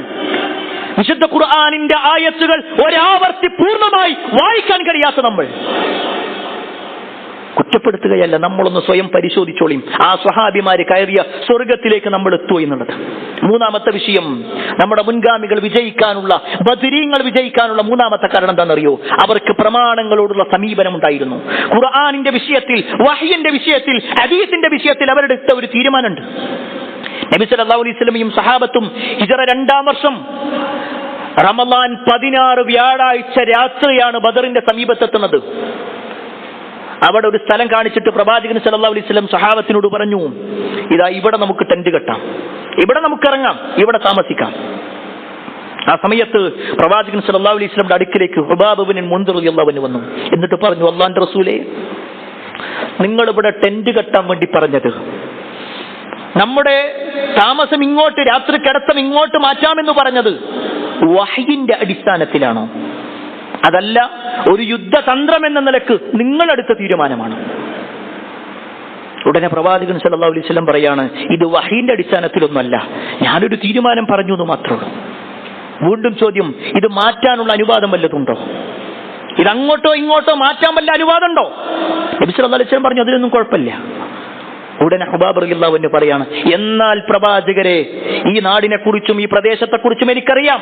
വിശുദ്ധ ഖുർആനിന്റെ ആയത്തുകൾ ഒരാവർത്തി പൂർണ്ണമായി വായിക്കാൻ കഴിയാത്ത നമ്മൾ, കുറ്റപ്പെടുത്തുകയല്ല, നമ്മളൊന്ന് സ്വയം പരിശോധിച്ചോളിയും. ആ സ്വഹാബിമാര് കയറിയ സ്വർഗത്തിലേക്ക് നമ്മൾ എത്തുക എന്നുള്ളത്. മൂന്നാമത്തെ വിഷയം, നമ്മുടെ മുൻഗാമികൾ വിജയിക്കാനുള്ള, ബദരീങ്ങൾ വിജയിക്കാനുള്ള മൂന്നാമത്തെ കാരണം എന്താണെന്നറിയോ? അവർക്ക് പ്രമാണങ്ങളോടുള്ള സമീപനം ഉണ്ടായിരുന്നു. ഖുർആനിന്റെ വിഷയത്തിൽ, വഹ്യിന്റെ വിഷയത്തിൽ, ഹദീസിന്റെ വിഷയത്തിൽ അവരുടെ എടുത്ത ഒരു തീരുമാനമുണ്ട്. നബി സല്ലല്ലാഹു അലൈഹി വസല്ലമയും സഹാബത്തും ഹിജ്റ 2-ാം വർഷം റമളാൻ 16 വ്യാഴാഴ്ച രാത്രിയാണ് ബദറിന്റെ സമീപത്തെത്തുന്നത്. അവിടെ ഒരു സ്ഥലം കാണിച്ചിട്ട് പ്രവാചകൻ സല്ലല്ലാഹു അലൈഹി വസല്ലം സഹാബത്തിനോട് പറഞ്ഞു, ഇതാ ഇവിടെ നമുക്ക് ടെന്റ് കെട്ടാം, ഇവിടെ നമുക്ക് ഇറങ്ങാം, ഇവിടെ താമസിക്കാം. ആ സമയത്ത് പ്രവാചകൻ സല്ലല്ലാഹു അലൈഹി വസല്ലമയുടെ അടുക്കിലേക്ക് ഹുബാബ് ഇബ്നു മുൻദിർ റളിയല്ലാഹു അൻഹു വന്നു. എന്നിട്ട് പറഞ്ഞു, അല്ലാഹുവിന്റെ റസൂലേ, നിങ്ങൾ ഇവിടെ ടെന്റ് കെട്ടാൻ വേണ്ടി പറഞ്ഞത് നമ്മുടെ താമസം ഇങ്ങോട്ട്, രാത്രി കിടത്തം ഇങ്ങോട്ട് മാറ്റാമെന്ന് പറഞ്ഞത് വഹയിന്റെ അടിസ്ഥാനത്തിലാണോ, അതല്ല ഒരു യുദ്ധതന്ത്രം എന്ന നിലക്ക് നിങ്ങളെടുത്ത തീരുമാനമാണ്? ഉടനെ പ്രവാചകൻ സല്ലല്ലാഹു അലൈഹി വസല്ലം പറയാണ്, ഇത് വഹയിന്റെ അടിസ്ഥാനത്തിലൊന്നുമല്ല, ഞാനൊരു തീരുമാനം പറഞ്ഞു എന്ന് മാത്രമേ ഉള്ളൂ. വീണ്ടും ചോദ്യം, ഇത് മാറ്റാനുള്ള അനുവാദം വല്ലതുണ്ടോ? ഇത് അങ്ങോട്ടോ ഇങ്ങോട്ടോ മാറ്റാൻ വല്ല അനുവാദമുണ്ടോ? നബി സല്ലല്ലാഹു അലൈഹി വസല്ലം പറഞ്ഞു, അതിലൊന്നും കുഴപ്പമില്ല. ഉടനെ ഹുബാബ് റളിയല്ലാഹു അൻഹു പറയാണ്, എന്നാൽ പ്രവാചകരെ, ഈ നാടിനെ കുറിച്ചും ഈ പ്രദേശത്തെ കുറിച്ചും എനിക്കറിയാം.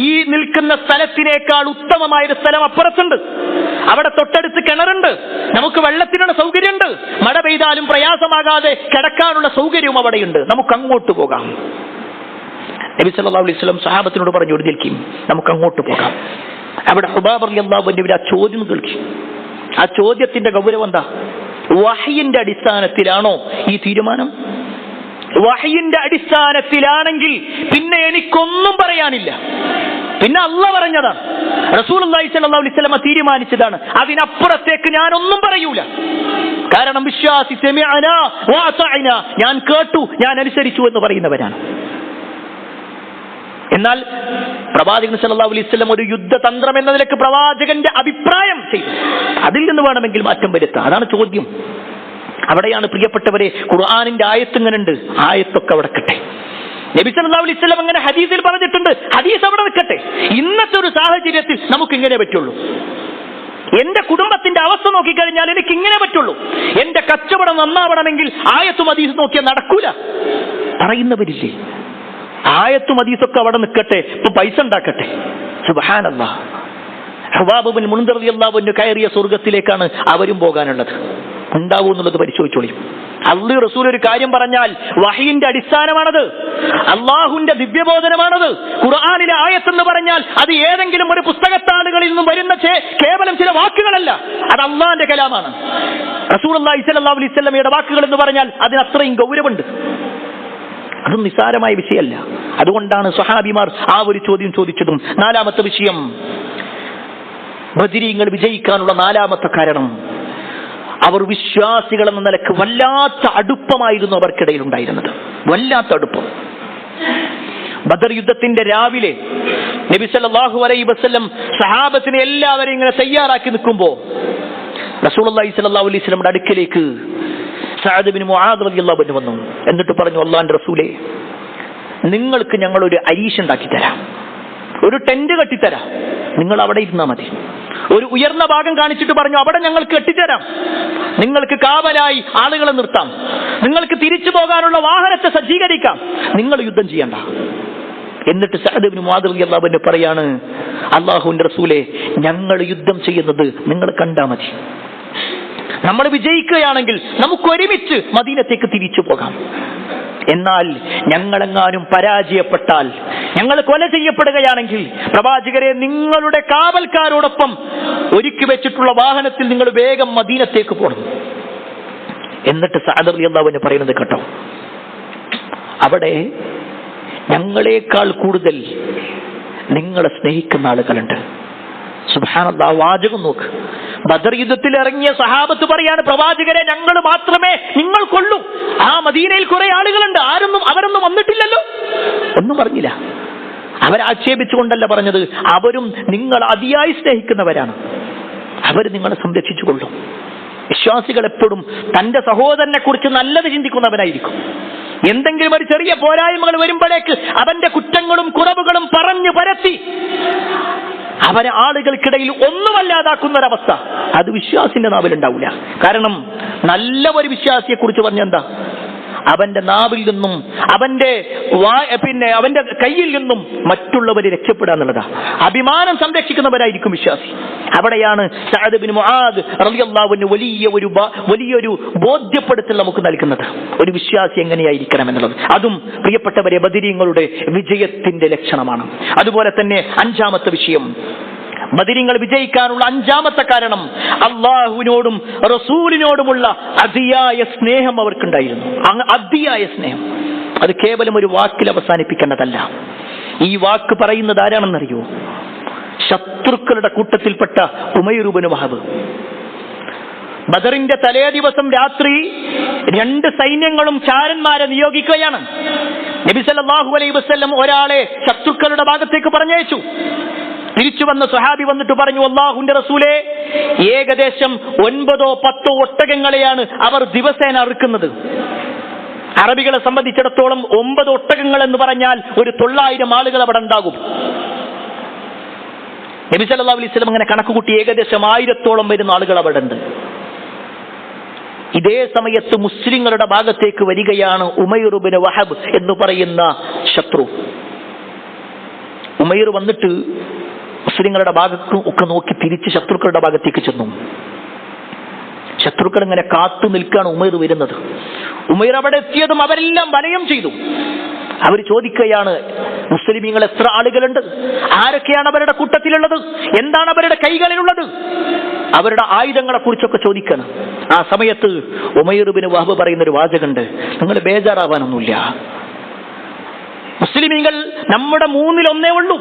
ഈ നിൽക്കുന്ന സ്ഥലത്തിനേക്കാൾ ഉത്തമമായൊരു സ്ഥലം അപ്പുറത്തുണ്ട്. അവിടെ തൊട്ടടുത്ത് കിണറുണ്ട്, നമുക്ക് വെള്ളത്തിനുള്ള സൗകര്യമുണ്ട്, മഴ പെയ്താലും പ്രയാസമാകാതെ കിടക്കാനുള്ള സൗകര്യവും അവിടെയുണ്ട്, നമുക്ക് അങ്ങോട്ട് പോകാം. നബി സല്ലല്ലാഹു അലൈഹി വസല്ലം സഹാബത്തിനോട് പറഞ്ഞു, എഴുന്നേൽക്കും, നമുക്ക് അങ്ങോട്ട് പോകാം. അവിടെ ഹുബാബ് റളിയല്ലാഹു അൻഹു ആ ചോദ്യം കേൾക്കി. ആ ചോദ്യത്തിന്റെ ഗൗരവം എന്താ? വഹയിന്റെ അടിസ്ഥാനത്തിലാണോ ഈ തീരുമാനം? വഹയിന്റെ അടിസ്ഥാനത്തിലാണെങ്കിൽ പിന്നെ എനിക്കൊന്നും പറയാനില്ല. പിന്നെ അല്ലാഹ് പറഞ്ഞതാണ്, റസൂലുള്ളാഹി സ്വല്ലല്ലാഹു അലൈഹി വസല്ലം തീരുമാനിച്ചതാണ്, അതിനപ്പുറത്തേക്ക് ഞാനൊന്നും പറയൂല. കാരണം വിശ്വാസി സമിഅനാ വഅതഅനാ, ഞാൻ കേട്ടു, ഞാൻ അനുസരിച്ചു എന്ന് പറയുന്നവരാണ്. എന്നാൽ പ്രവാചകൻ സല്ലല്ലാഹു അലൈഹി വസല്ലം ഒരു യുദ്ധതന്ത്രം എന്ന നിലയ്ക്ക് പ്രവാചകന്റെ അഭിപ്രായം ചെയ്തു, അതിൽ നിന്ന് വേണമെങ്കിൽ മാറ്റം വരുത്താം. അതാണ് ചോദ്യം. അവിടെയാണ് പ്രിയപ്പെട്ടവരെ ഖുർആനിന്റെ ആയത്ത് ഇങ്ങനെ ഉണ്ട്, ആയത്തൊക്കെ അവിടെ നിൽക്കട്ടെ. നബി സല്ലല്ലാഹു അലൈഹി വസല്ലം അങ്ങനെ ഹദീസിൽ പറഞ്ഞിട്ടുണ്ട്, ഹദീസ് അവിടെ നിൽക്കട്ടെ. ഇന്നത്തെ ഒരു സാഹചര്യത്തിൽ നമുക്ക് ഇങ്ങനെ പറ്റുള്ളൂ. എന്റെ കുടുംബത്തിന്റെ അവസ്ഥ നോക്കിക്കഴിഞ്ഞാൽ എനിക്ക് ഇങ്ങനെ പറ്റുള്ളൂ. എന്റെ കച്ചവടം നന്നാവണമെങ്കിൽ ആയത്തും ഹദീസും നോക്കിയാൽ നടക്കൂല പറയുന്നവരില്ലേ? ആയത്തും ഹദീസൊക്കെ അവിടെ നിൽക്കട്ടെ, ഇപ്പൊ പൈസ ഉണ്ടാക്കട്ടെ. സുബ്ഹാനല്ലാഹ്. ഹുബാബ് ബിൻ മുൻദിർ റളിയല്ലാഹു അൻഹു കയറിയ സ്വർഗ്ഗത്തിലേക്കാണ് അവരും പോകാനുള്ളത്. ഉണ്ടാവൂ എന്നുള്ളത് പരിശോധിച്ചോളി. അല്ലാഹു റസൂൽ ഒരു കാര്യം പറഞ്ഞാൽ വഹയിന്റെ അടിസ്ഥാനമാണത്, അള്ളാഹുവിന്റെ ദിവ്യബോധനമാണത്. ഖുർആനിലെ ആയത്തെന്ന് പറഞ്ഞാൽ അത് ഏതെങ്കിലും ഒരു പുസ്തകത്താളുകളിൽ നിന്നും വരുന്ന കേവലം ചില വാക്കുകളല്ല, അത് അള്ളാഹിന്റെ കലാമാണ്. റസൂലുള്ളാഹി സ്വല്ലല്ലാഹു അലൈഹി വസല്ലമയുടെ വാക്കുകൾ എന്ന് പറഞ്ഞാൽ അതിന് അത്രയും ഗൗരവമുണ്ട്. അതും നിസ്സാരമായ വിഷയമല്ല. അതുകൊണ്ടാണ് സ്വഹാബിമാർ ആ ഒരു ചോദ്യം ചോദിച്ചതും. നാലാമത്തെ വിഷയം, ബദരീങ്ങൾ വിജയിക്കാനുള്ള നാലാമത്തെ കാരണം, അവർ വിശ്വാസികൾ എന്ന നിലക്ക് വല്ലാത്ത അടുപ്പമായിരുന്നു അവർക്കിടയിൽ ഉണ്ടായിരുന്നത്, വല്ലാത്ത അടുപ്പം. ബദർ യുദ്ധത്തിന്റെ രാവിലെ നബി സല്ലല്ലാഹു അലൈഹി വസല്ലം സഹാബത്തിനെ എല്ലാവരെയും ഇങ്ങനെ തയ്യാറാക്കി നിൽക്കുമ്പോൾ റസൂലുള്ളാഹി സ്വല്ലല്ലാഹു അലൈഹി വസല്ലമയുടെ അടുക്കലേക്ക് സഅദ് ബിൻ മുആദ് റളിയല്ലാഹു അൻഹു വന്നു. എന്നിട്ട് പറഞ്ഞു, അല്ലാഹുവിന്റെ റസൂലേ, നിങ്ങൾക്ക് ഞങ്ങൾ ഒരു അരീഷ് ഉണ്ടാക്കി തരാം, ഒരു ടെന്റ് കെട്ടിത്തരാം, നിങ്ങൾ അവിടെ ഇരുന്നാൽ മതി. ഒരു ഉയർന്ന ഭാഗം കാണിച്ചിട്ട് പറഞ്ഞു, അവിടെ ഞങ്ങൾക്ക് കെട്ടിത്തരാം, നിങ്ങൾക്ക് കാവലായി ആളുകളെ നിർത്താം, നിങ്ങൾക്ക് തിരിച്ചു പോകാനുള്ള വാഹനത്തെ സജ്ജീകരിക്കാം, നിങ്ങൾ യുദ്ധം ചെയ്യണ്ട. എന്നിട്ട് സഅദ് ഇബ്നു മുആദ് റളിയല്ലാഹു അൻഹു പറയാണ്, അല്ലാഹുവിന്റെ റസൂലേ, ഞങ്ങൾ യുദ്ധം ചെയ്യുന്നത് നിങ്ങൾ കണ്ടാൽ മതി. നമ്മൾ വിജയിക്കുകയാണെങ്കിൽ നമുക്ക് ഒരുമിച്ച് മദീനത്തേക്ക് തിരിച്ചു പോകാം. എന്നാൽ ഞങ്ങളെങ്ങാനും പരാജയപ്പെട്ടാൽ, ഞങ്ങൾ കൊല ചെയ്യപ്പെടുകയാണെങ്കിൽ, പ്രവാചകരെ, നിങ്ങളുടെ കാവൽക്കാരോടൊപ്പം ഒരുക്കി വെച്ചിട്ടുള്ള വാഹനത്തിൽ നിങ്ങൾ വേഗം മദീനത്തേക്ക് പോകണം. എന്നിട്ട് സഅദ് റളിയല്ലാഹു അൻഹു പറയുന്നത് കേട്ടോ, അവിടെ ഞങ്ങളെക്കാൾ കൂടുതൽ നിങ്ങളെ സ്നേഹിക്കുന്ന ആളുകളുണ്ട്. സുബ്ഹാനല്ലാഹ്, വാചകം നോക്ക്. ബദർ യുദ്ധത്തിൽ ഇറങ്ങിയ സഹാബത്ത് പറയാണ്, പ്രവാചകരെ, ഞങ്ങൾ മാത്രമേ നിങ്ങൾക്കുള്ളൂ, ആ മദീനയിൽ കുറെ ആളുകളുണ്ട്, അവരൊന്നും വന്നിട്ടില്ലല്ലോ. ഒന്നും പറഞ്ഞില്ല. അവരാക്ഷേപിച്ചുകൊണ്ടല്ല പറഞ്ഞത്, അവരും നിങ്ങൾ അതിയായി സ്നേഹിക്കുന്നവരാണ്, അവർ നിങ്ങളെ സംരക്ഷിച്ചു കൊള്ളും. വിശ്വാസികൾ എപ്പോഴും തന്റെ സഹോദരനെ കുറിച്ച് നല്ലത് ചിന്തിക്കുന്നവനായിരിക്കും. എന്തെങ്കിലും ഒരു ചെറിയ പോരായ്മകൾ വരുമ്പോഴേക്ക് അവന്റെ കുറ്റങ്ങളും കുറവുകളും പറഞ്ഞു പരത്തി അവരെ ആളുകൾക്കിടയിൽ ഒന്നുമല്ലാതാക്കുന്ന ഒരവസ്ഥ, അത് വിശ്വാസിന്റെ നാവിലുണ്ടാവില്ല. കാരണം നല്ല ഒരു വിശ്വാസിയെ കുറിച്ച് പറഞ്ഞെന്താ, അവന്റെ നാവിൽ നിന്നും അവന്റെ കയ്യിൽ നിന്നും മറ്റുള്ളവരെ രക്ഷപ്പെടുക എന്നുള്ളതാ. അഭിമാനം സംരക്ഷിക്കുന്നവരായിരിക്കും വിശ്വാസി. അവിടെയാണ് സഅദ് ഇബ്നു മുആദ് റളിയല്ലാഹു അൻഹു വലിയൊരു ബോധ്യപ്പെടുത്തൽ നമുക്ക് നൽകുന്നത്, ഒരു വിശ്വാസി എങ്ങനെയായിരിക്കണം എന്നുള്ളത്. അതും പ്രിയപ്പെട്ടവരെ ബദരീങ്ങളുടെ വിജയത്തിന്റെ ലക്ഷണമാണ്. അതുപോലെ തന്നെ അഞ്ചാമത്തെ വിഷയം, ബദരീങ്ങൾ വിജയിക്കാനുള്ള അഞ്ചാമത്തെ കാരണം, അള്ളാഹുവിനോടും റസൂലിനോടുമുള്ള അതിയായ സ്നേഹം അവർക്കുണ്ടായിരുന്നു. അതിയായ സ്നേഹം, അത് കേവലം ഒരു വാക്കിൽ അവസാനിപ്പിക്കേണ്ടതല്ല. ഈ വാക്ക് പറയുന്നത് ആരാണെന്നറിയോ? ശത്രുക്കളുടെ കൂട്ടത്തിൽപ്പെട്ട ഉമൈർ ഇബ്നു വഹബ്. ബദറിന്റെ തലേ ദിവസം രാത്രി 2 സൈന്യങ്ങളും ചാരന്മാരെ നിയോഗിക്കുകയാണ്. നബി സല്ലല്ലാഹു അലൈഹി വസല്ലം ഒരാളെ ശത്രുക്കളുടെ ഭാഗത്തേക്ക് പറഞ്ഞയച്ചു. തിരിച്ചു വന്ന സ്വഹാബി വന്നിട്ട് പറഞ്ഞു, അല്ലാഹുവിന്റെ റസൂലേ, ഏകദേശം 9-10 ഒട്ടകങ്ങളെയാണ് അവർ ദിവസേന അറുക്കുന്നത്. അറബികളെ സംബന്ധിച്ചിടത്തോളം 9 ഒട്ടകങ്ങൾ എന്ന് പറഞ്ഞാൽ ഒരു 900 ആളുകൾ അവിടെ ഉണ്ടാകും. നബി സല്ലല്ലാഹു അലൈഹി വസല്ലം അങ്ങനെ കണക്ക് കൂട്ടി ഏകദേശം 1000-ഓളം വരുന്ന ആളുകൾ അവിടെ ഉണ്ട്. ഇതേ സമയത്ത് മുസ്ലിങ്ങളുടെ ഭാഗത്തേക്ക് വരികയാണ് ഉമൈർ ഇബ്നു വഹബ് എന്ന് പറയുന്ന ശത്രു. ഉമൈർ വന്നിട്ട് മുസ്ലിങ്ങളുടെ ഭാഗത്ത് ഒക്കെ നോക്കി തിരിച്ച് ശത്രുക്കളുടെ ഭാഗത്തേക്ക് ചെന്നു. ശത്രുക്കൾ ഇങ്ങനെ കാത്തു നിൽക്കാണ് ഉമൈർ വരുന്നത്. ഉമൈർ അവിടെ എത്തിയതും അവരെല്ലാം വലയം ചെയ്തു. അവർ ചോദിക്കുകയാണ്, മുസ്ലിമീങ്ങൾ എത്ര ആളുകളുണ്ട്, ആരൊക്കെയാണ് അവരുടെ കൂട്ടത്തിലുള്ളത്, എന്താണ് അവരുടെ കൈകളിലുള്ളത്, അവരുടെ ആയുധങ്ങളെ കുറിച്ചൊക്കെ ചോദിക്കണം. ആ സമയത്ത് ഉമൈർ ഇബ്നു വഹബ് പറയുന്ന ഒരു വാചകമുണ്ട്, നിങ്ങൾ ബേജാറാവാനൊന്നുമില്ല, മുസ്ലിമീങ്ങൾ നമ്മുടെ 1/3 ഉള്ളൂ,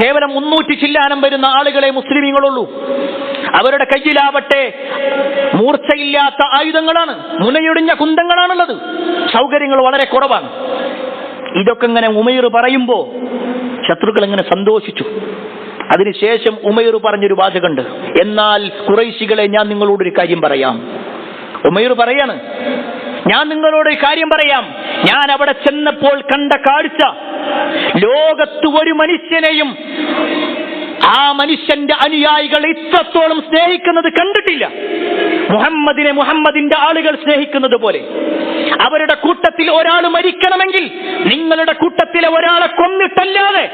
കേവലം 300 ചില്ലാനം വരുന്ന ആളുകളെ മുസ്ലിമീങ്ങളുള്ളൂ. അവരുടെ കയ്യിലാവട്ടെ മൂർച്ചയില്ലാത്ത ആയുധങ്ങളാണ്, മുനയൊടിഞ്ഞ കുന്തങ്ങളാണുള്ളത്, സൗകര്യങ്ങൾ വളരെ കുറവാണ്. ഇതൊക്കെ ഇങ്ങനെ ഉമൈർ പറയുമ്പോ ശത്രുക്കൾ ഇങ്ങനെ സന്തോഷിച്ചു. അതിനുശേഷം ഉമൈർ പറഞ്ഞൊരു വാചകമുണ്ട്, എന്നാൽ ഖുറൈശികളെ ഞാൻ നിങ്ങളോടൊരു കാര്യം പറയാം. ഉമൈർ പറയാണ്, ഞാൻ നിങ്ങളോട് ഒരു കാര്യം പറയാം, ഞാൻ അവിടെ ചെന്നപ്പോൾ കണ്ട കാഴ്ച ലോകത്ത് ഒരു മനുഷ്യനെയും ആ മനുഷ്യന്റെ അനുയായികൾ ഇത്രത്തോളം സ്നേഹിക്കുന്നത് കണ്ടിട്ടില്ല. മുഹമ്മദിനെ മുഹമ്മദിന്റെ ആളുകൾ സ്നേഹിക്കുന്നത് പോലെ. അവരുടെ കൂട്ടത്തിൽ ഒരാൾ മരിക്കണമെങ്കിൽ നിങ്ങളുടെ കൂട്ടത്തിലെ ഒരാളെ കൊന്നിട്ടല്ലാതെ